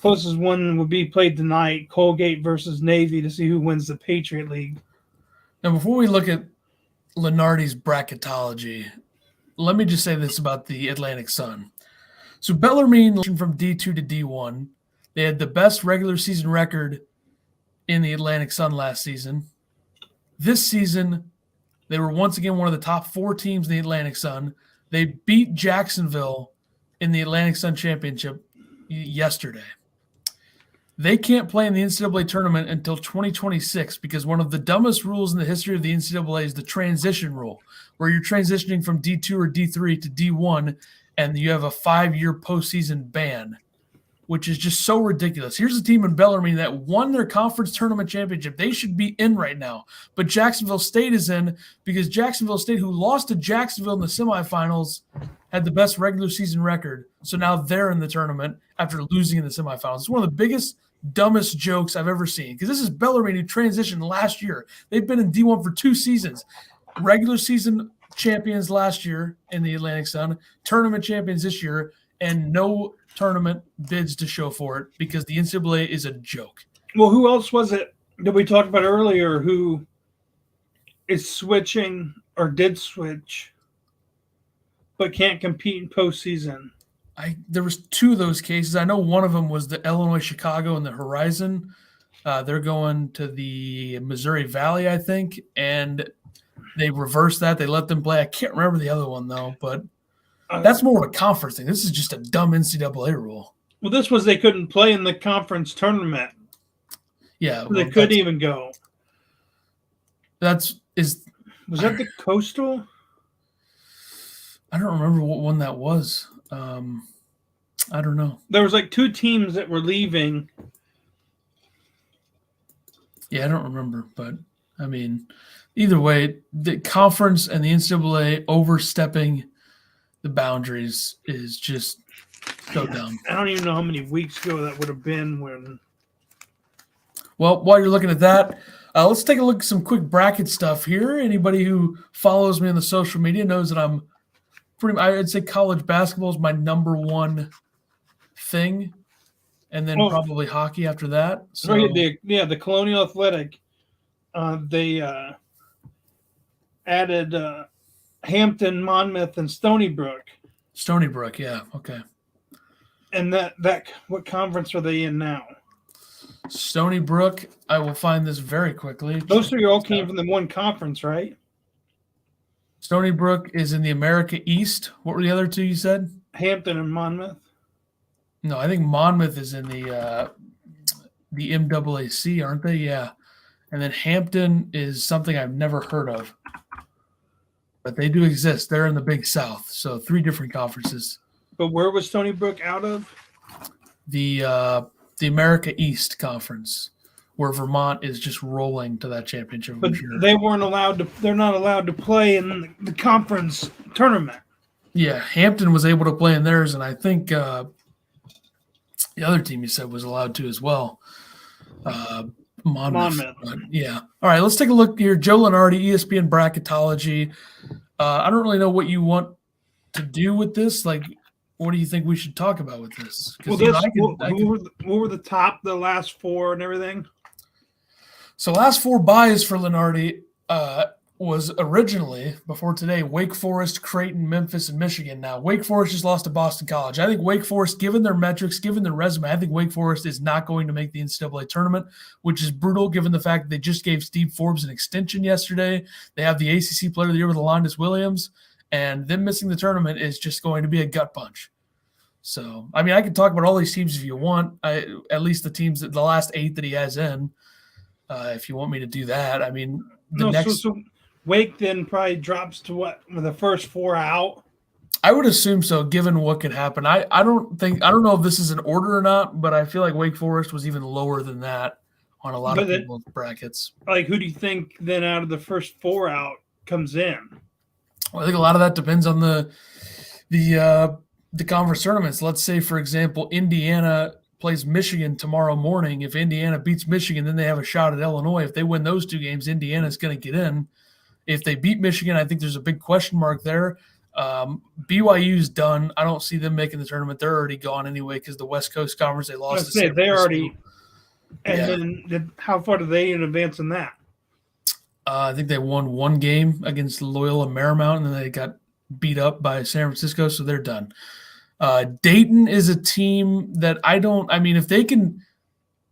closest one would be played tonight, Colgate versus Navy, to see who wins the Patriot League. Now, before we look at Lenardi's bracketology, let me just say this about the Atlantic Sun. So Bellarmine from D2 to D1, they had the best regular season record in the Atlantic Sun last season. This season, they were once again one of the top 4 teams in the Atlantic Sun. They beat Jacksonville in the Atlantic Sun Championship yesterday. They can't play in the NCAA tournament until 2026 because one of the dumbest rules in the history of the NCAA is the transition rule, where you're transitioning from D2 or D3 to D1, and you have a 5-year postseason ban, which is just so ridiculous. Here's a team in Bellarmine that won their conference tournament championship. They should be in right now, but Jacksonville State is in because Jacksonville State, who lost to Jacksonville in the semifinals, had the best regular season record. So now they're in the tournament after losing in the semifinals. It's one of the biggest, dumbest jokes I've ever seen because this is Bellarmine who transitioned last year. They've been in D1 for 2 seasons. Regular season champions last year in the Atlantic Sun, tournament champions this year, and no tournament bids to show for it because the NCAA is a joke. Well, who else was it that we talked about earlier who is switching or did switch but can't compete in postseason? There was 2 of those cases. I know one of them was the Illinois Chicago and the Horizon. They're going to the Missouri Valley, I think, and they reversed that. They let them play. I can't remember the other one, though, but that's more of a conference thing. This is just a dumb NCAA rule. Well, this was they couldn't play in the conference tournament. Yeah. They couldn't even go. Was that the Coastal? I don't remember what one that was. I don't know. There was like 2 teams that were leaving. Yeah, I don't remember, but I mean, either way, the conference and the NCAA overstepping the boundaries is just so dumb. I don't even know how many weeks ago that would have been when. Well, while you're looking at that, let's take a look at some quick bracket stuff here. Anybody who follows me on the social media knows that I'd say college basketball is my number 1 thing, and then probably hockey after that. So the Colonial Athletic, they added Hampton, Monmouth, and Stony Brook. Stony Brook, yeah, okay. And that what conference are they in now? Stony Brook, I will find this very quickly. Those 3 all came from the one conference, right? Stony Brook is in the America East. What were the other 2 you said? Hampton and Monmouth. No, I think Monmouth is in the MAAC, aren't they? Yeah. And then Hampton is something I've never heard of. But they do exist. They're in the Big South. So 3 different conferences. But where was Stony Brook out of? The America East Conference, where Vermont is just rolling to that championship. But they weren't allowed to. They're not allowed to play in the conference tournament. Yeah, Hampton was able to play in theirs, and I think the other team you said was allowed to as well. Monmouth. Yeah. All right, let's take a look here. Joe Lenardi, ESPN Bracketology. I don't really know what you want to do with this. Like, what do you think we should talk about with this? Well, what were the last 4 and everything? So last 4 buys for Lenardi was originally, before today, Wake Forest, Creighton, Memphis, and Michigan. Now, Wake Forest just lost to Boston College. I think Wake Forest, given their metrics, given their resume, I think Wake Forest is not going to make the NCAA tournament, which is brutal given the fact that they just gave Steve Forbes an extension yesterday. They have the ACC Player of the Year with Alondas Williams, and them missing the tournament is just going to be a gut punch. So, I mean, I can talk about all these teams if you want, at least the last 8 that he has in, if you want me to do that. I mean, so Wake then probably drops to what, with the first 4 out? I would assume so, given what could happen. I don't know if this is an order or not, but I feel like Wake Forest was even lower than that on a lot of people's brackets. Like, who do you think then out of the first 4 out comes in? Well, I think a lot of that depends on the conference tournaments. Let's say, for example, Indiana plays Michigan tomorrow morning. If Indiana beats Michigan, then they have a shot at Illinois. If they win those 2 games, Indiana's going to get in. If they beat Michigan, I think there's a big question mark there. BYU's done. I don't see them making the tournament. They're already gone anyway because the West Coast Conference, they lost to San Francisco. Already. And then how far do they in advance in that? I think they won 1 game against Loyola Marymount, and then they got beat up by San Francisco, so they're done. Dayton is a team that if they can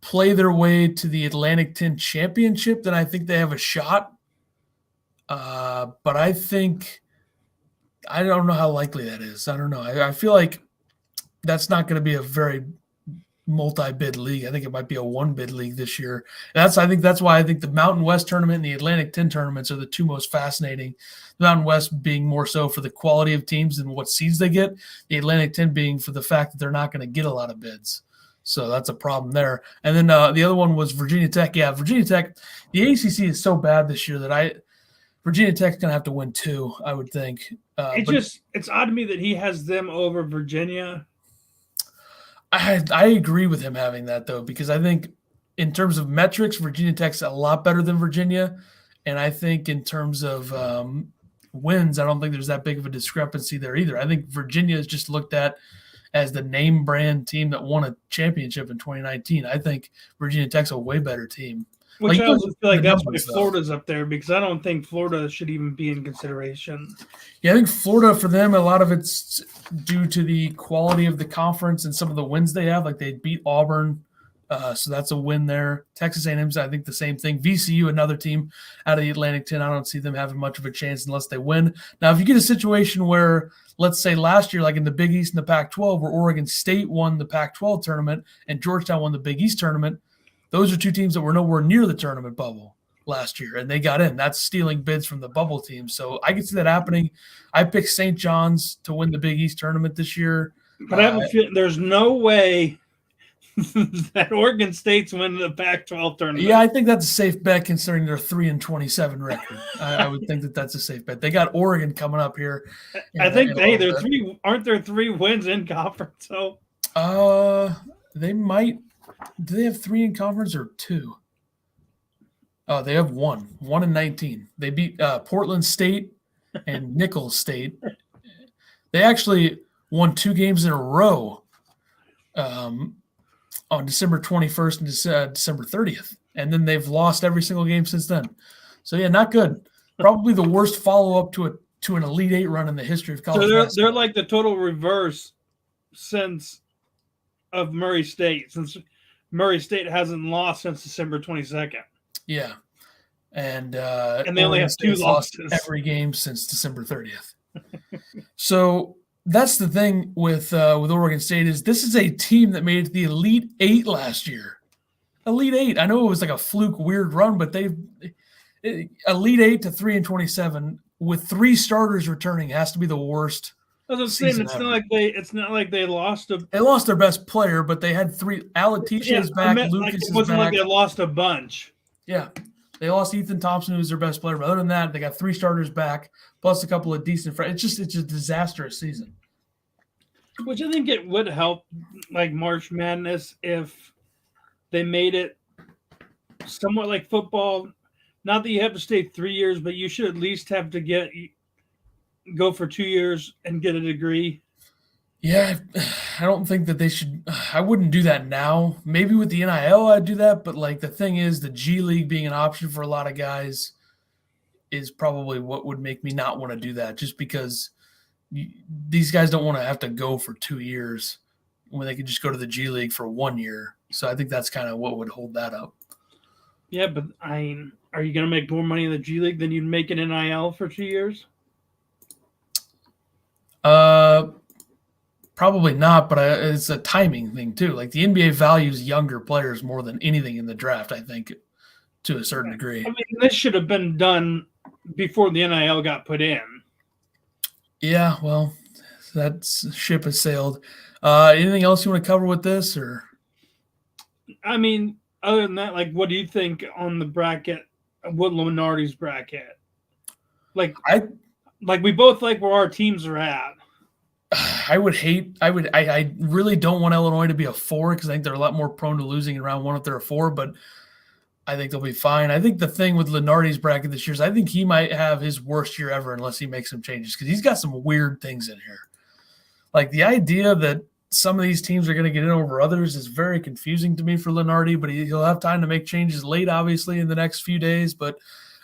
play their way to the Atlantic 10 championship, then I think they have a shot. But I don't know how likely that is. I don't know. I feel like that's not going to be a very multi-bid league. I think it might be a one-bid league this year. And I think that's why I think the Mountain West tournament and the Atlantic 10 tournaments are the two most fascinating. The Mountain West being more so for the quality of teams and what seeds they get. The Atlantic 10 being for the fact that they're not going to get a lot of bids. So that's a problem there. And then the other one was Virginia Tech. Yeah, Virginia Tech. The ACC is so bad this year that Virginia Tech's going to have to win two, I would think. It's odd to me that he has them over Virginia. I agree with him having that, though, because I think in terms of metrics, Virginia Tech's a lot better than Virginia. And I think in terms of wins, I don't think there's that big of a discrepancy there either. I think Virginia is just looked at as the name brand team that won a championship in 2019. I think Virginia Tech's a way better team. Which I also feel like that's why Florida's up there, because I don't think Florida should even be in consideration. Yeah, I think Florida, for them, a lot of it's due to the quality of the conference and some of the wins they have. Like they beat Auburn, so that's a win there. Texas A&M's, I think, the same thing. VCU, another team out of the Atlantic 10. I don't see them having much of a chance unless they win. Now, if you get a situation where, let's say last year, like in the Big East and the Pac-12, where Oregon State won the Pac-12 tournament and Georgetown won the Big East tournament, those are two teams that were nowhere near the tournament bubble last year, and they got in. That's stealing bids from the bubble team. So I can see that happening. I picked St. John's to win the Big East tournament this year. But I have a feeling there's no way that Oregon State's winning the Pac-12 tournament. Yeah, I think that's a safe bet considering their 3-27 record. I would think that that's a safe bet. They got Oregon coming up here. I think aren't there 3 wins in conference? So they might. Do they have 3 in conference or 2? Oh, they have 1 in 19. They beat Portland State and Nicholls State. They actually won 2 games in a row on December 21st and December 30th. And then they've lost every single game since then. So, yeah, not good. Probably the worst follow-up to an Elite Eight run in the history of college basketball. They're like the total reverse of Murray State, since Murray State hasn't lost since December 22nd. Yeah. And they only have 2 losses every game since December 30th. So that's the thing with Oregon State is this is a team that made it to the Elite Eight last year. Elite Eight. I know it was like a fluke, weird run, but Elite Eight to 3-27 with 3 starters returning has to be the worst. As I'm saying, it's not like they lost They lost their best player, but they had 3. Alatish's back, Lucas is back. It wasn't like they lost a bunch. Yeah. They lost Ethan Thompson, who was their best player. But other than that, they got 3 starters back, plus a couple of decent friends. It's a disastrous season. Which I think it would help, like March Madness, if they made it somewhat like football. Not that you have to stay 3 years, but you should at least have to go for 2 years and get a degree. Yeah, I don't think that they should. I wouldn't do that now. Maybe with the NIL, I'd do that. But like the thing is, the G League being an option for a lot of guys is probably what would make me not want to do that. Just because these guys don't want to have to go for 2 years when they could just go to the G League for 1 year. So I think that's kind of what would hold that up. Yeah, but are you going to make more money in the G League than you'd make in NIL for 2 years? Probably not, but it's a timing thing too. Like the NBA values younger players more than anything in the draft, I think, to a certain degree. I mean, this should have been done before the NIL got put in. Yeah, well, that ship has sailed. Anything else you want to cover with this, or? I mean, other than that, like, what do you think on the bracket? What Lunardi's bracket? Like, we both like where our teams are at. I really don't want Illinois to be a 4 because I think they're a lot more prone to losing in round 1 if they're a 4, but I think they'll be fine. I think the thing with Lunardi's bracket this year is I think he might have his worst year ever unless he makes some changes because he's got some weird things in here. Like the idea that some of these teams are going to get in over others is very confusing to me for Lunardi, but he'll have time to make changes late, obviously, in the next few days. But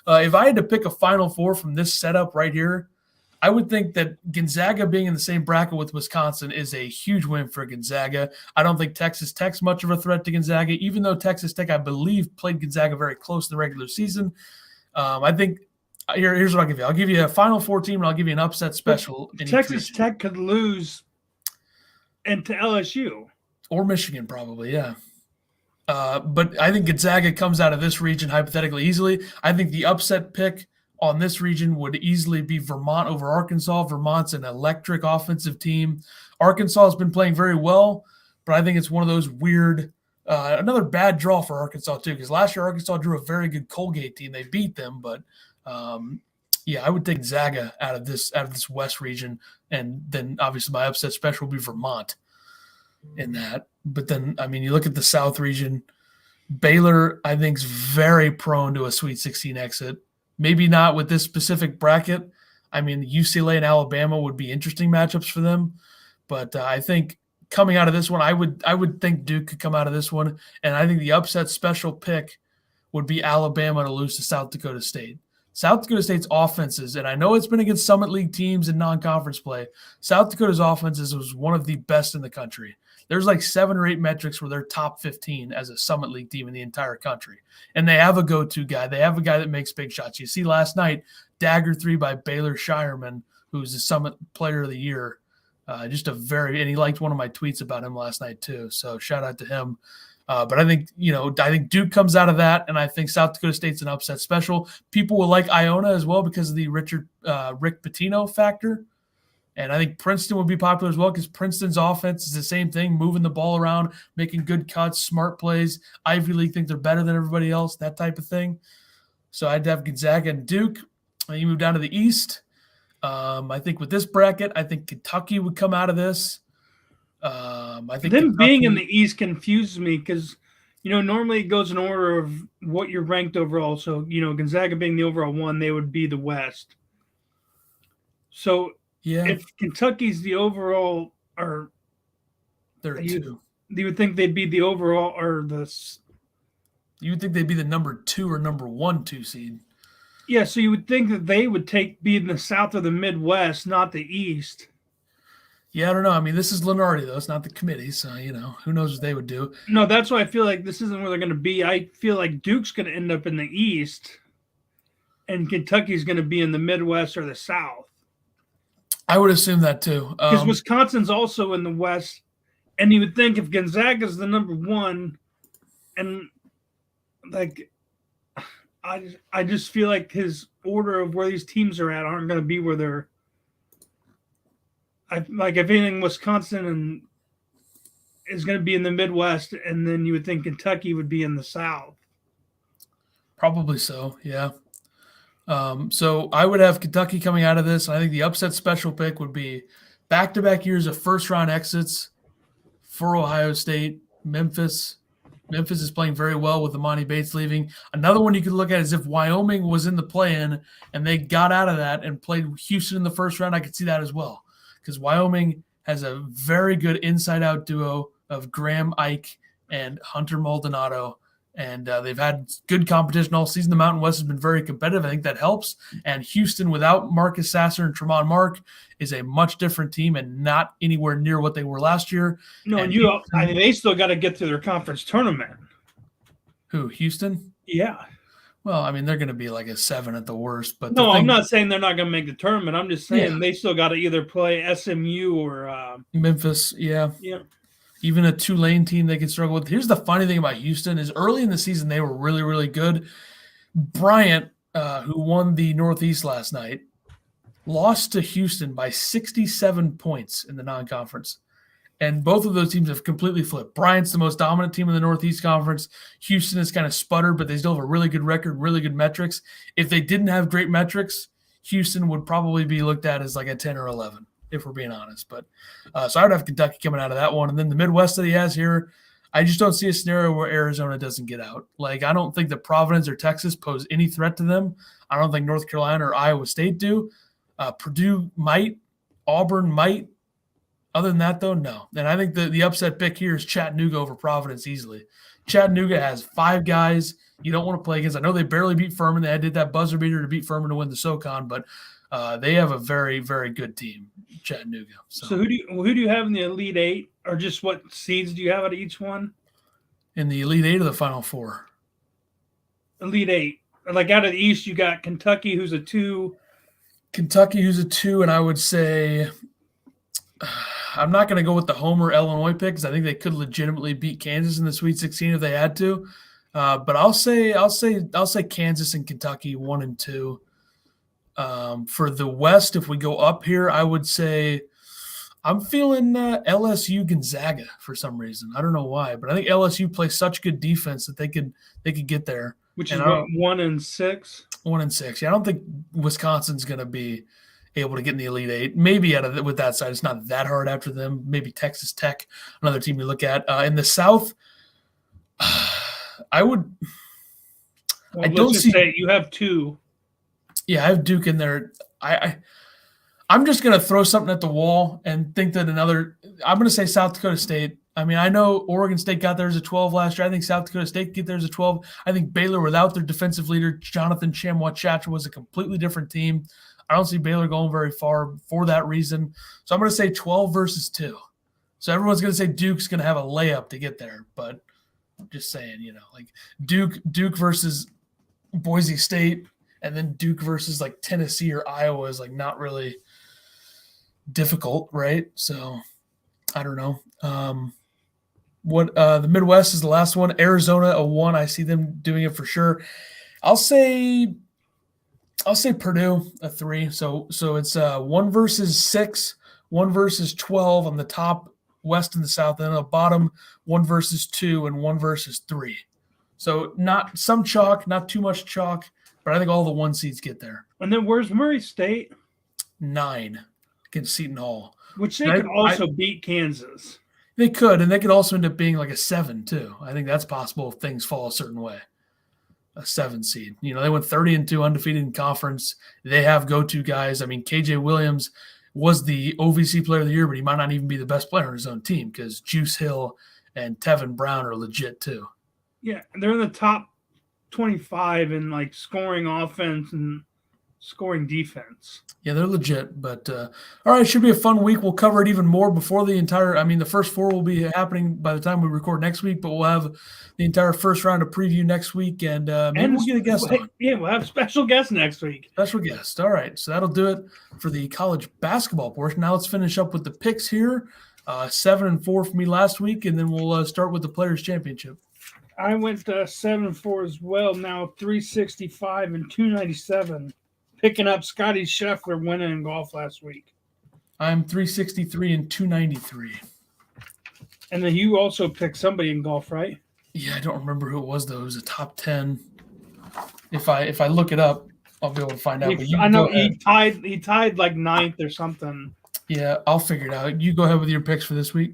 if I had to pick a Final Four from this setup right here, I would think that Gonzaga being in the same bracket with Wisconsin is a huge win for Gonzaga. I don't think Texas Tech's much of a threat to Gonzaga, even though Texas Tech, I believe, played Gonzaga very close in the regular season. I think here's what I'll give you. I'll give you a Final Four team, and I'll give you an upset special. Texas Tech could lose into LSU. Or Michigan, probably, yeah. But I think Gonzaga comes out of this region hypothetically easily. I think the upset pick on this region would easily be Vermont over Arkansas. Vermont's an electric offensive team. Arkansas has been playing very well, but I think it's one of those weird another bad draw for Arkansas too, because last year Arkansas drew a very good Colgate team. They beat them, but I would take Gonzaga out of this West region, and then obviously my upset special would be Vermont in that. But then, I mean, you look at the South region, Baylor, I think, is very prone to a Sweet 16 exit. Maybe not with this specific bracket. I mean, UCLA and Alabama would be interesting matchups for them. But I think coming out of this one, I would think Duke could come out of this one. And I think the upset special pick would be Alabama to lose to South Dakota State. South Dakota State's offenses, and I know it's been against Summit League teams in non-conference play, South Dakota's offenses was one of the best in the country. There's like 7 or 8 metrics where they're top 15 as a Summit League team in the entire country. And they have a go-to guy. They have a guy that makes big shots. You see last night, dagger 3 by Baylor Shireman, who's the Summit Player of the Year. And he liked one of my tweets about him last night too. So shout out to him. But I think Duke comes out of that, and I think South Dakota State's an upset special. People will like Iona as well because of the Rick Pitino factor. And I think Princeton would be popular as well because Princeton's offense is the same thing, moving the ball around, making good cuts, smart plays. Ivy League think they're better than everybody else, that type of thing. So I'd have Gonzaga and Duke. And you move down to the East. I think with this bracket, I think Kentucky would come out of this. I think them being in the East confuses me because, normally it goes in order of what you're ranked overall. So, Gonzaga being the overall one, they would be the West. So, yeah, if Kentucky's the overall, or they're 2, you would think they'd be the overall, or you would think they'd be the number 2 or number 1 2 seed. Yeah, so you would think that they would be in the South or the Midwest, not the East. Yeah, I don't know. I mean, this is Lenardi, though. It's not the committee, so, who knows what they would do. No, that's why I feel like this isn't where they're going to be. I feel like Duke's going to end up in the East, and Kentucky's going to be in the Midwest or the South. I would assume that, too. Because Wisconsin's also in the West, and you would think if Gonzaga's the number 1, and, I just feel like his order of where these teams are at aren't going to be where they're – if anything, Wisconsin is going to be in the Midwest, and then you would think Kentucky would be in the South. Probably so, yeah. So I would have Kentucky coming out of this. I think the upset special pick would be back-to-back years of first-round exits for Ohio State, Memphis. Memphis is playing very well with Imani Bates leaving. Another one you could look at is if Wyoming was in the play-in and they got out of that and played Houston in the first round, I could see that as well. Because Wyoming has a very good inside-out duo of Graham Ike and Hunter Maldonado, and they've had good competition all season. The Mountain West has been very competitive. I think that helps. And Houston, without Marcus Sasser and Tremont Mark, is a much different team and not anywhere near what they were last year. No, and they still got to get to their conference tournament. Who, Houston? Yeah. Well, I mean, they're going to be like a 7 at the worst. But no, I'm not saying they're not going to make the tournament. I'm just saying they still got to either play SMU or Memphis. Yeah. Yeah. Even a Tulane team they can struggle with. Here's the funny thing about Houston is early in the season they were really, really good. Bryant, who won the Northeast last night, lost to Houston by 67 points in the non-conference. And both of those teams have completely flipped. Bryant's the most dominant team in the Northeast Conference. Houston is kind of sputtered, but they still have a really good record, really good metrics. If they didn't have great metrics, Houston would probably be looked at as like a 10 or 11, if we're being honest. But so I would have Kentucky coming out of that one. And then the Midwest that he has here, I just don't see a scenario where Arizona doesn't get out. Like, I don't think that Providence or Texas pose any threat to them. I don't think North Carolina or Iowa State do. Purdue might. Auburn might. Other than that, though, no. And I think the upset pick here is Chattanooga over Providence easily. Chattanooga has 5 guys you don't want to play against. I know they barely beat Furman. They did that buzzer beater to beat Furman to win the SoCon, but They have a very, very good team, Chattanooga. So who do you have in the Elite Eight, or just what seeds do you have out of each one? In the Elite Eight or the Final Four? Elite Eight. Like out of the East, you got Kentucky, who's a 2. Kentucky, who's a 2, and I would say I'm not going to go with the Homer Illinois pick because I think they could legitimately beat Kansas in the Sweet 16 if they had to. But I'll say Kansas and Kentucky 1 and 2. For the West, if we go up here, I would say I'm feeling LSU Gonzaga for some reason. I don't know why, but I think LSU plays such good defense that they could get there. Which is what, 1 and 6? 1 and 6. Yeah, I don't think Wisconsin's going to be able to get in the Elite Eight. Maybe with that side, it's not that hard after them. Maybe Texas Tech, another team we look at. In the South, I would. Well, I don't see. You have 2. Yeah, I have Duke in there. I'm just going to throw something at the wall and think that I'm going to say South Dakota State. I mean, I know Oregon State got there as a 12 last year. I think South Dakota State get there as a 12. I think Baylor, without their defensive leader, Jonathan Chamois-Chapter, was a completely different team. I don't see Baylor going very far for that reason. So I'm going to say 12 versus 2. So everyone's going to say Duke's going to have a layup to get there. But I'm just saying, like Duke versus Boise State, and then Duke versus like Tennessee or Iowa is like not really difficult, right? So I don't know. The Midwest is the last one. Arizona a 1. I see them doing it for sure. I'll say Purdue a 3. So it's 1 versus 6, 1 versus 12 on the top, West and the South, and on the bottom 1 versus 2 and 1 versus 3. So not some chalk, not too much chalk, but I think all the 1 seeds get there. And then where's Murray State? 9 against Seton Hall. Which they could also beat Kansas. They could, and they could also end up being like a 7 too. I think that's possible if things fall a certain way. A 7 seed. They went 30-2 undefeated in conference. They have go-to guys. I mean, KJ Williams was the OVC player of the year, but he might not even be the best player on his own team because Juice Hill and Tevin Brown are legit too. Yeah, they're in the top 25 in like scoring offense and scoring defense. Yeah, they're legit. But all right, it should be a fun week. We'll cover it even more before the first 4 will be happening by the time we record next week, but we'll have the entire first round of preview next week, and maybe we'll get a guest on. Yeah, we'll have special guests next week. Special guest. All right, so that'll do it for the college basketball portion. Now let's finish up with the picks here. 7-4 for me last week, and then we'll start with the Players' Championship. I went 7-4 as well. Now 365 and 297. Picking up Scottie Scheffler winning in golf last week. I'm 363 and 293. And then you also picked somebody in golf, right? Yeah, I don't remember who it was though. It was a top 10. If I look it up, I'll be able to find out. I know he tied like 9th or something. Yeah, I'll figure it out. You go ahead with your picks for this week.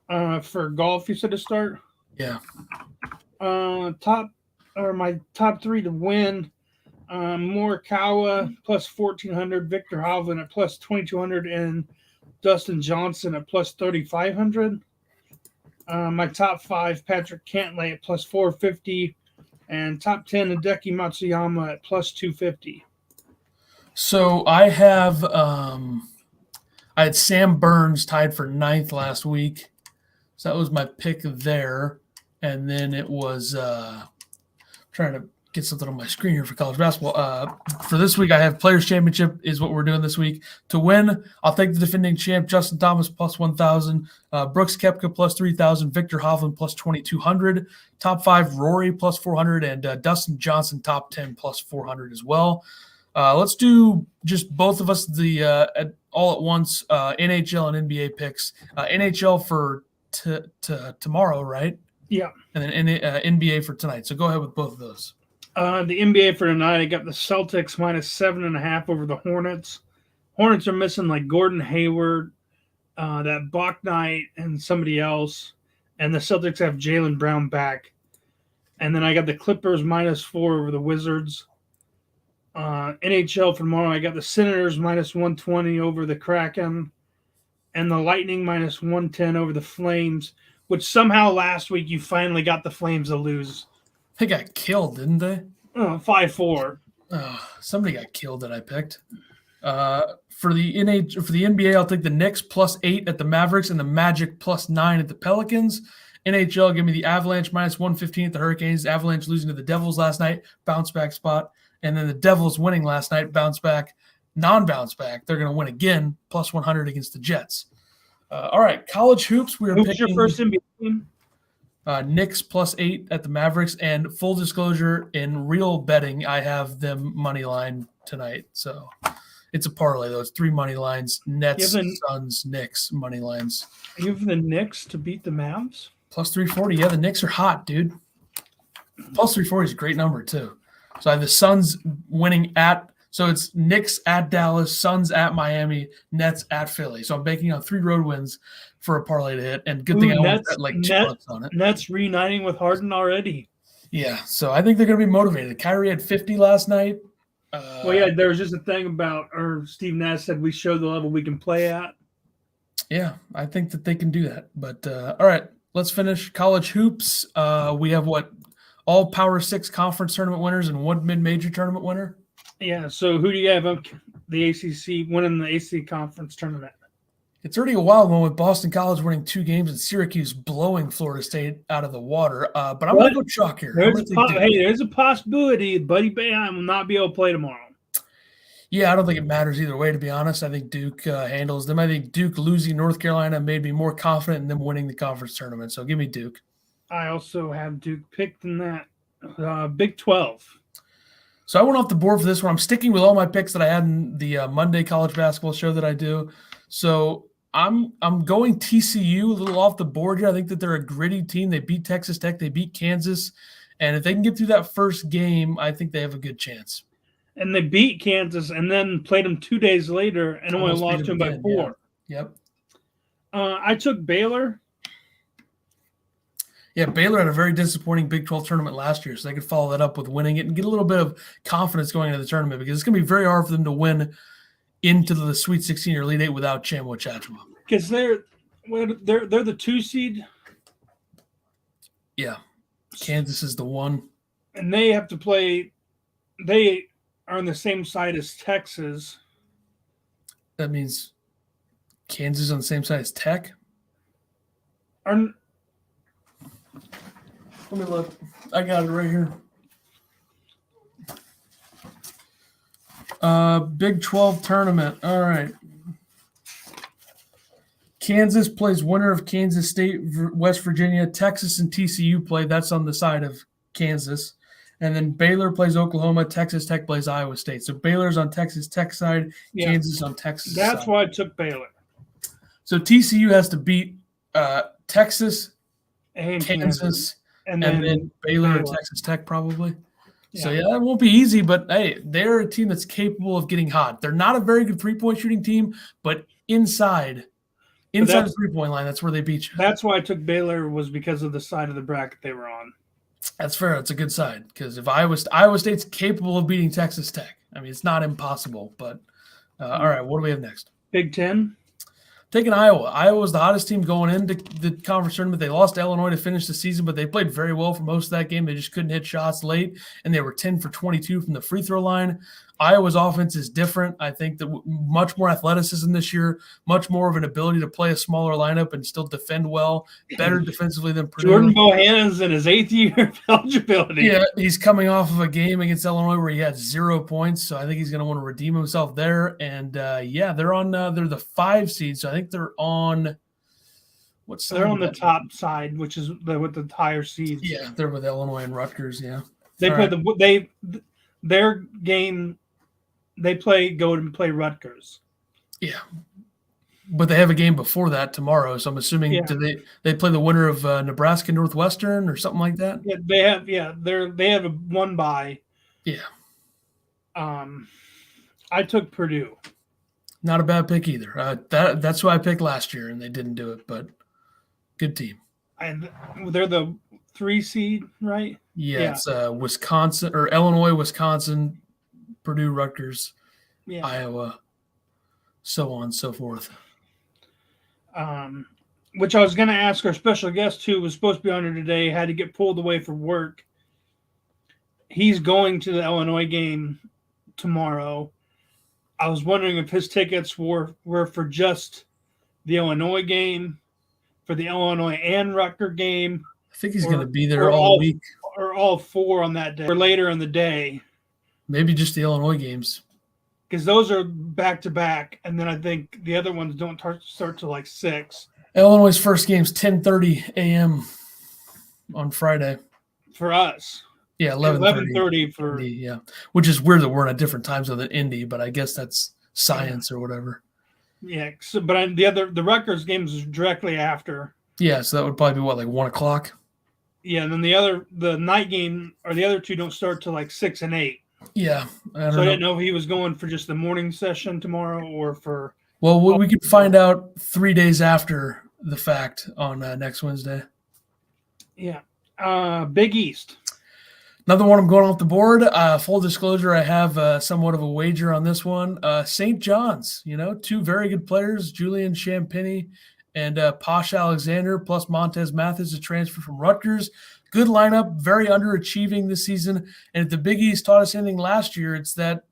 For golf, you said to start. Yeah. My top 3 to win. Morikawa plus 1,400, Victor Hovland at plus 2,200, and Dustin Johnson at plus 3,500. My top 5, Patrick Cantlay at plus 450, and top 10, Hideki Matsuyama at plus 250. So I had Sam Burns tied for 9th last week. So that was my pick there. And then it was trying to get something on my screen here for college basketball. For this week, I have Players' Championship is what we're doing this week. To win, I'll take the defending champ, Justin Thomas, plus 1,000. Brooks Koepka, plus 3,000. Victor Hovland, plus 2,200. Top 5, Rory, plus 400. And Dustin Johnson, top 10, plus 400 as well. Let's do just both of us all at once, NHL and NBA picks. NHL for tomorrow, right? Yeah. And then NBA for tonight. So go ahead with both of those. The NBA for tonight, I got the Celtics minus 7.5 over the Hornets. Hornets are missing like Gordon Hayward, that Bach Knight, and somebody else. And the Celtics have Jaylen Brown back. And then I got the Clippers minus 4 over the Wizards. NHL for tomorrow, I got the Senators minus 120 over the Kraken. And the Lightning minus 110 over the Flames, which somehow last week you finally got the Flames to lose. They got killed, didn't they? 5-4. Somebody got killed that I picked. For the NBA, I'll take the Knicks +8 at the Mavericks and the Magic +9 at the Pelicans. NHL, give me the Avalanche -115 at the Hurricanes. Avalanche losing to the Devils last night, bounce back spot. And then the Devils winning last night, bounce back, non-bounce back. They're going to win again, +100 against the Jets. All right, college hoops. Who's your first NBA team? Knicks +8 at the Mavericks. And full disclosure, in real betting, I have them money line tonight. So it's a parlay, though. It's 3 money lines, Nets, Suns, Knicks money lines. You have the Knicks to beat the Mavs? +340. Yeah, the Knicks are hot, dude. +340 is a great number, too. So I have the Suns winning so it's Knicks at Dallas, Suns at Miami, Nets at Philly. So I'm banking on 3 road wins for a parlay to hit. And good thing I only bet like 2 months on it. Nets reuniting with Harden already. Yeah, so I think they're going to be motivated. Kyrie had 50 last night. There was just a thing or Steve Nash said we show the level we can play at. Yeah, I think that they can do that. But all right, let's finish college hoops. We have all Power 6 conference tournament winners and 1 mid-major tournament winner. Yeah, so who do you have the ACC winning the ACC conference tournament? It's already a wild one with Boston College winning 2 games and Syracuse blowing Florida State out of the water. But I'm going to go chalk here. There's a possibility Buddy Boeheim will not be able to play tomorrow. Yeah, I don't think it matters either way, to be honest. I think Duke handles them. I think Duke losing North Carolina made me more confident in them winning the conference tournament. So give me Duke. I also have Duke picked in that Big 12. So I went off the board for this one. I'm sticking with all my picks that I had in the Monday college basketball show that I do. So I'm going TCU, a little off the board here. I think that they're a gritty team. They beat Texas Tech. They beat Kansas. And if they can get through that first game, I think they have a good chance. And they beat Kansas and then played them 2 days later and only lost them by 4. Yeah. Yep. I took Baylor. Yeah, Baylor had a very disappointing Big 12 tournament last year, so they could follow that up with winning it and get a little bit of confidence going into the tournament because it's going to be very hard for them to win into the Sweet 16 or Elite 8 without Chamwa Chachma. Because they're the 2 seed. Yeah, Kansas is the 1. And they have to play – they are on the same side as Texas. That means Kansas on the same side as Tech? Let me look. I got it right here. Big 12 tournament. All right. Kansas plays winner of Kansas State, West Virginia. Texas and TCU play. That's on the side of Kansas. And then Baylor plays Oklahoma. Texas Tech plays Iowa State. So Baylor's on Texas Tech side. Yeah. Kansas on Texas That's side. why I took Baylor. So TCU has to beat Texas, and Kansas, and then Baylor and Texas Tech probably. Yeah. So, that won't be easy, but, hey, they're a team that's capable of getting hot. They're not a very good three-point shooting team, but inside the three-point line, that's where they beat you. That's why I took Baylor was because of the side of the bracket they were on. That's fair. That's a good side because if Iowa State's capable of beating Texas Tech. I mean, it's not impossible, but all right, what do we have next? Big 10. Taking Iowa. Iowa was the hottest team going into the conference tournament. They lost to Illinois to finish the season, but they played very well for most of that game. They just couldn't hit shots late, and they were 10 for 22 from the free throw line. Iowa's offense is different. I think that much more athleticism this year, much more of an ability to play a smaller lineup and still defend well, better defensively than Purdue. Jordan Bohannon's in his 8th year of eligibility. Yeah, he's coming off of a game against Illinois where he had 0 points, so I think he's going to want to redeem himself there. And, they're on they're the 5 seed, so I think they're on – what side? They're on the top side, which is with the higher seeds. Yeah, they're with Illinois and Rutgers, yeah. They play their game – they go and play Rutgers. Yeah. But they have a game before that tomorrow, so I'm assuming they play the winner of Nebraska Northwestern or something like that? Yeah, they have a 1 bye. Yeah. I took Purdue. Not a bad pick either. That's who I picked last year, and they didn't do it, but good team. And they're the 3 seed, right? Yeah. It's Wisconsin or Illinois, Wisconsin, Purdue, Rutgers, Iowa, so on and so forth. Which I was going to ask our special guest who was supposed to be on here today, had to get pulled away for work. He's going to the Illinois game tomorrow. I was wondering if his tickets were for just the Illinois game, for the Illinois and Rutgers game. I think he's going to be there all week. Or all four on that day, or later in the day. Maybe just the Illinois games. Because those are back-to-back, and then I think the other ones don't start till like 6. Illinois' first game's 10:30 a.m. on Friday. For us. Yeah, 11:30 for Indy, yeah. Which is weird that we're in a different time zone than Indy, but I guess that's science or whatever. Yeah, so, but the Rutgers games is directly after. Yeah, so that would probably be what, like 1 o'clock? Yeah, and then the night game or the other two don't start till like 6 and 8. Yeah, I didn't know if he was going for just the morning session tomorrow or for. Well, we could find out 3 days after the fact on next Wednesday. Yeah, Big East. Another one I'm going off the board. Full disclosure, I have somewhat of a wager on this one. St. John's, two very good players, Julian Champagny and Posh Alexander, plus Montez Mathis, a transfer from Rutgers. Good lineup, very underachieving this season. And if the Big East taught us anything last year, it's that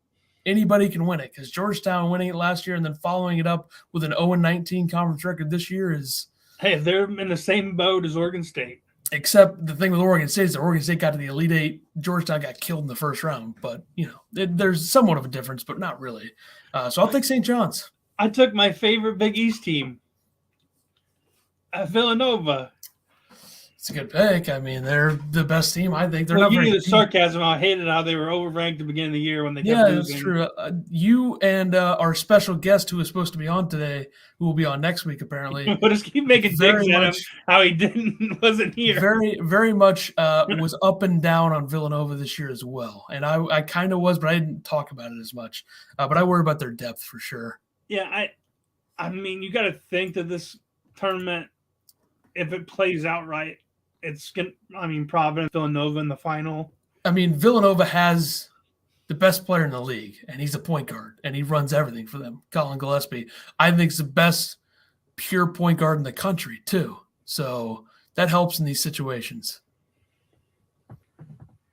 anybody can win it, because Georgetown winning it last year and then following it up with an 0-19 conference record this year is – Hey, they're in the same boat as Oregon State. Except the thing with Oregon State is that Oregon State got to the Elite Eight. Georgetown got killed in the first round. But, there's somewhat of a difference, but not really. So I'll take St. John's. I took my favorite Big East team, Villanova. It's a good pick. I mean, they're the best team, I think. They're not very the sarcasm. I hated how they were overranked at the beginning of the year when they kept losing. That's true. You and our special guest who was supposed to be on today, who will be on next week apparently. We'll just keep making digs at him how he wasn't here. Very, very much was up and down on Villanova this year as well. And I kind of was, but I didn't talk about it as much. But I worry about their depth for sure. Yeah, I mean, you got to think that this tournament, if it plays out right, it's going to, Providence, Villanova in the final. I mean, Villanova has the best player in the league, and he's a point guard, and he runs everything for them. Colin Gillespie, I think, is the best pure point guard in the country, too. So that helps in these situations.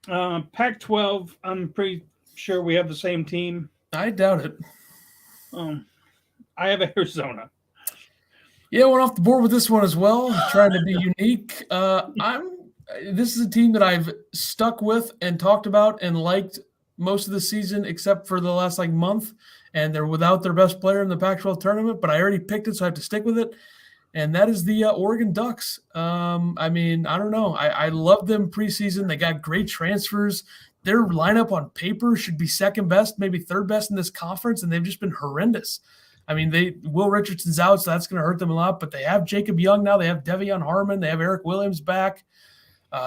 Pac-12, I'm pretty sure we have the same team. I doubt it. I have Arizona. Yeah, went off the board with this one as well, trying to be unique. This is a team that I've stuck with and talked about and liked most of the season except for the last month, and they're without their best player in the Pac-12 tournament, but I already picked it, so I have to stick with it, and that is the Oregon Ducks. I don't know. I love them preseason. They got great transfers. Their lineup on paper should be second best, maybe third best in this conference, and they've just been horrendous. Will Richardson's out, so that's going to hurt them a lot. But they have Jacob Young now. They have Devion Harmon. They have Eric Williams back.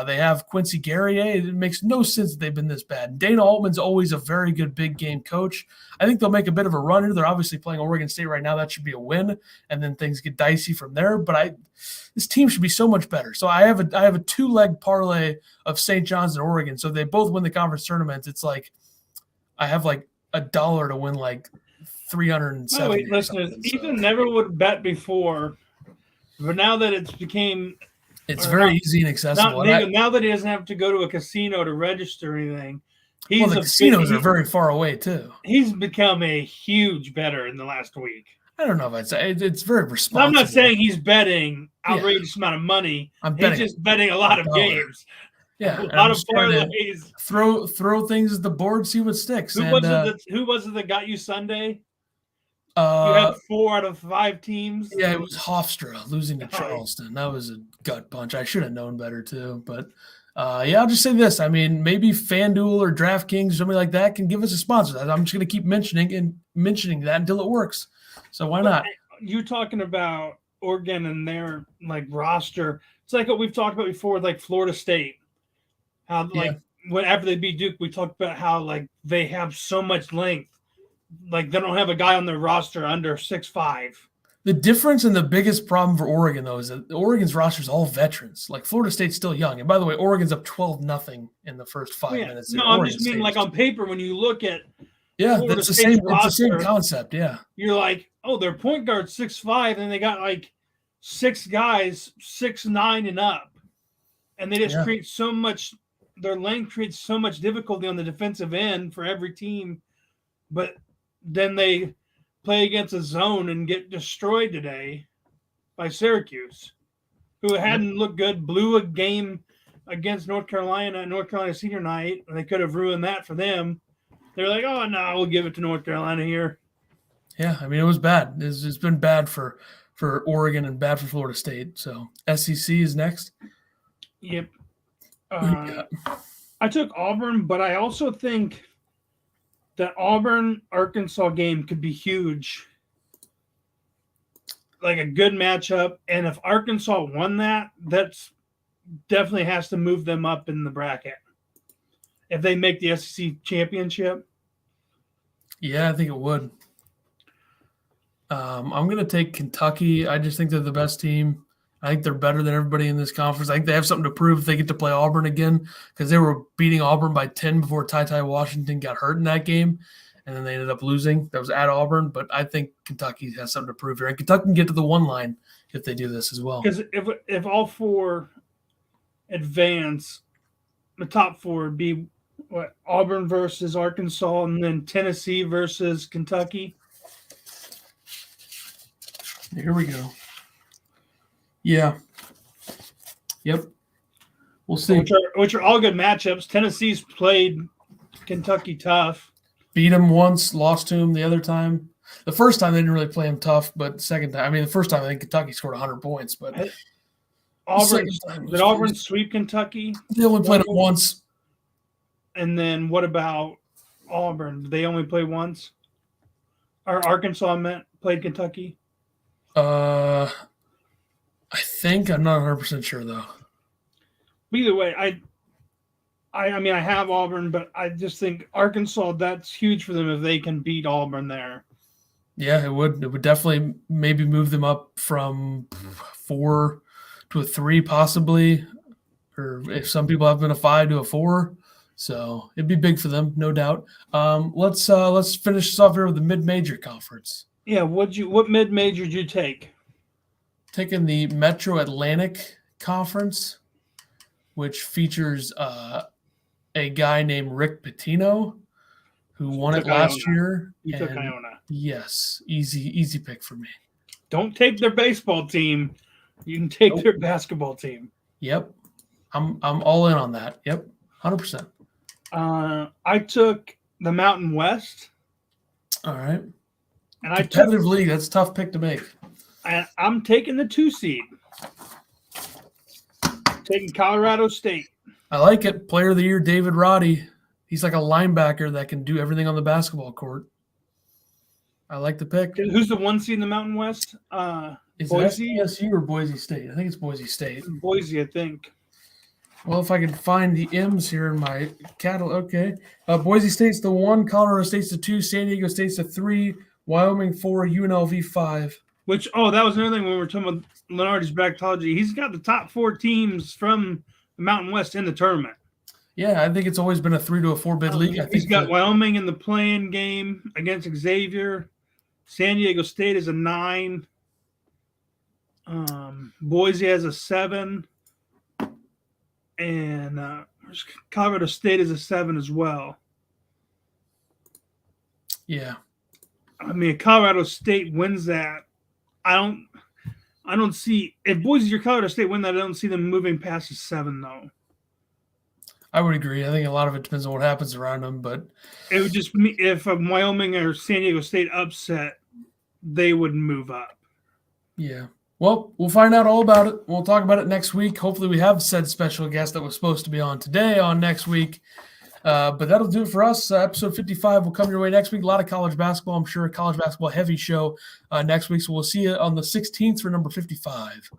They have Quincy Guerrier. It makes no sense that they've been this bad. Dana Altman's always a very good big game coach. I think they'll make a bit of a run here. They're obviously playing Oregon State right now. That should be a win, and then things get dicey from there. But this team should be so much better. So I have a 2-leg parlay of St. John's and Oregon. So they both win the conference tournaments. It's like I have $1 to win 370. Oh, wait, listeners, Ethan never would bet before, but now that it's very easy and accessible. Now that he doesn't have to go to a casino to register or anything, the casinos are very far away too. He's become a huge bettor in the last week. I don't know if I'd say it's very responsible. I'm not saying he's betting outrageous amount of money. He's just betting a lot of games. Yeah, a lot of parlays. Throw things at the board, see what sticks. Who was it that got you Sunday? You had 4 out of 5 teams. Yeah, it was Hofstra losing to Charleston. That was a gut punch. I should have known better too. But I'll just say this. Maybe FanDuel or DraftKings or something like that can give us a sponsor. I'm just going to keep mentioning that until it works. So why not? You talking about Oregon and their roster? It's like what we've talked about before with Florida State. How after they beat Duke, we talked about how they have so much length. They don't have a guy on their roster under 6'5". The difference and the biggest problem for Oregon, though, is that Oregon's roster is all veterans. Florida State's still young. And by the way, Oregon's up 12-0 in the first 5 minutes. No, I'm just meaning on paper when you look at that's the same. It's the same concept. Yeah, you're their point guard's 6'5", and they got 6 guys 6'9" and up, and they just create so much. Their length creates so much difficulty on the defensive end for every team, but then they play against a zone and get destroyed today by Syracuse, who hadn't looked good, blew a game against North Carolina senior night, and they could have ruined that for them. They're like, oh, no, we'll give it to North Carolina here. Yeah, I mean, it was bad. It's been bad for Oregon and bad for Florida State. So SEC is next. Yep. I took Auburn, but I also think that Auburn-Arkansas game could be huge. Like a good matchup. And if Arkansas won that, that's definitely has to move them up in the bracket. If they make the SEC championship. Yeah, I think it would. I'm going to take Kentucky. I just think they're the best team. I think they're better than everybody in this conference. I think they have something to prove if they get to play Auburn again, because they were beating Auburn by 10 before Ty Washington got hurt in that game, and then they ended up losing. That was at Auburn, but I think Kentucky has something to prove here. And Kentucky can get to the one line if they do this as well. Because if all four advance, the top four would be what, Auburn versus Arkansas, and then Tennessee versus Kentucky. Here we go. Yeah. Yep. We'll see. Which are all good matchups. Tennessee's played Kentucky tough. Beat them once, lost to them the other time. The first time they didn't really play them tough, but the second time, the first time I think Kentucky scored 100 points. But did Auburn sweep Kentucky? They only played them once. And then what about Auburn? Did they only play once? Or Arkansas played Kentucky? I think I'm not 100% sure though. Either way, I have Auburn, but I just think Arkansas, that's huge for them if they can beat Auburn there. Yeah, it would. It would definitely maybe move them up from 4 to a 3 possibly, or if some people have been a 5 to a 4. So it'd be big for them, no doubt. Let's finish this off here with the mid-major conference. Yeah, what mid-major did you take? Taking the Metro Atlantic Conference, which features a guy named Rick Pitino, who won it last year. You took Iona. Yes, easy pick for me. Don't take their baseball team. You can take their basketball team. Yep, I'm all in on that. Yep, 100%. I took the Mountain West. All right. And competitive league, that's a tough pick to make. I'm taking the 2 seed. Taking Colorado State. I like it. Player of the year, David Roddy. He's like a linebacker that can do everything on the basketball court. I like the pick. Who's the 1 seed in the Mountain West? Is Boise? it SDSU or Boise State? I think it's Boise State. Boise, I think. Well, if I can find the M's here in my catalog. Okay. Boise State's the 1, Colorado State's the 2, San Diego State's the 3, Wyoming 4, UNLV 5. That was another thing when we were talking about Lenardi's bracketology. He's got the top 4 teams from the Mountain West in the tournament. Yeah, I think it's always been a 3 to a 4 bid league. He's got Wyoming in the play-in game against Xavier. San Diego State is a 9. Boise has a 7. And Colorado State is a 7 as well. Yeah. Colorado State wins that. I don't see if Boise or Colorado State win that. I don't see them moving past a 7 though. I would agree. I think a lot of it depends on what happens around them, but it would just if Wyoming or San Diego State upset, they would move up. Yeah. Well, we'll find out all about it. We'll talk about it next week. Hopefully we have said special guest that was supposed to be on today on next week. But that'll do it for us. Episode 55 will come your way next week. A lot of college basketball, I'm sure. College basketball heavy show next week. So we'll see you on the 16th for number 55.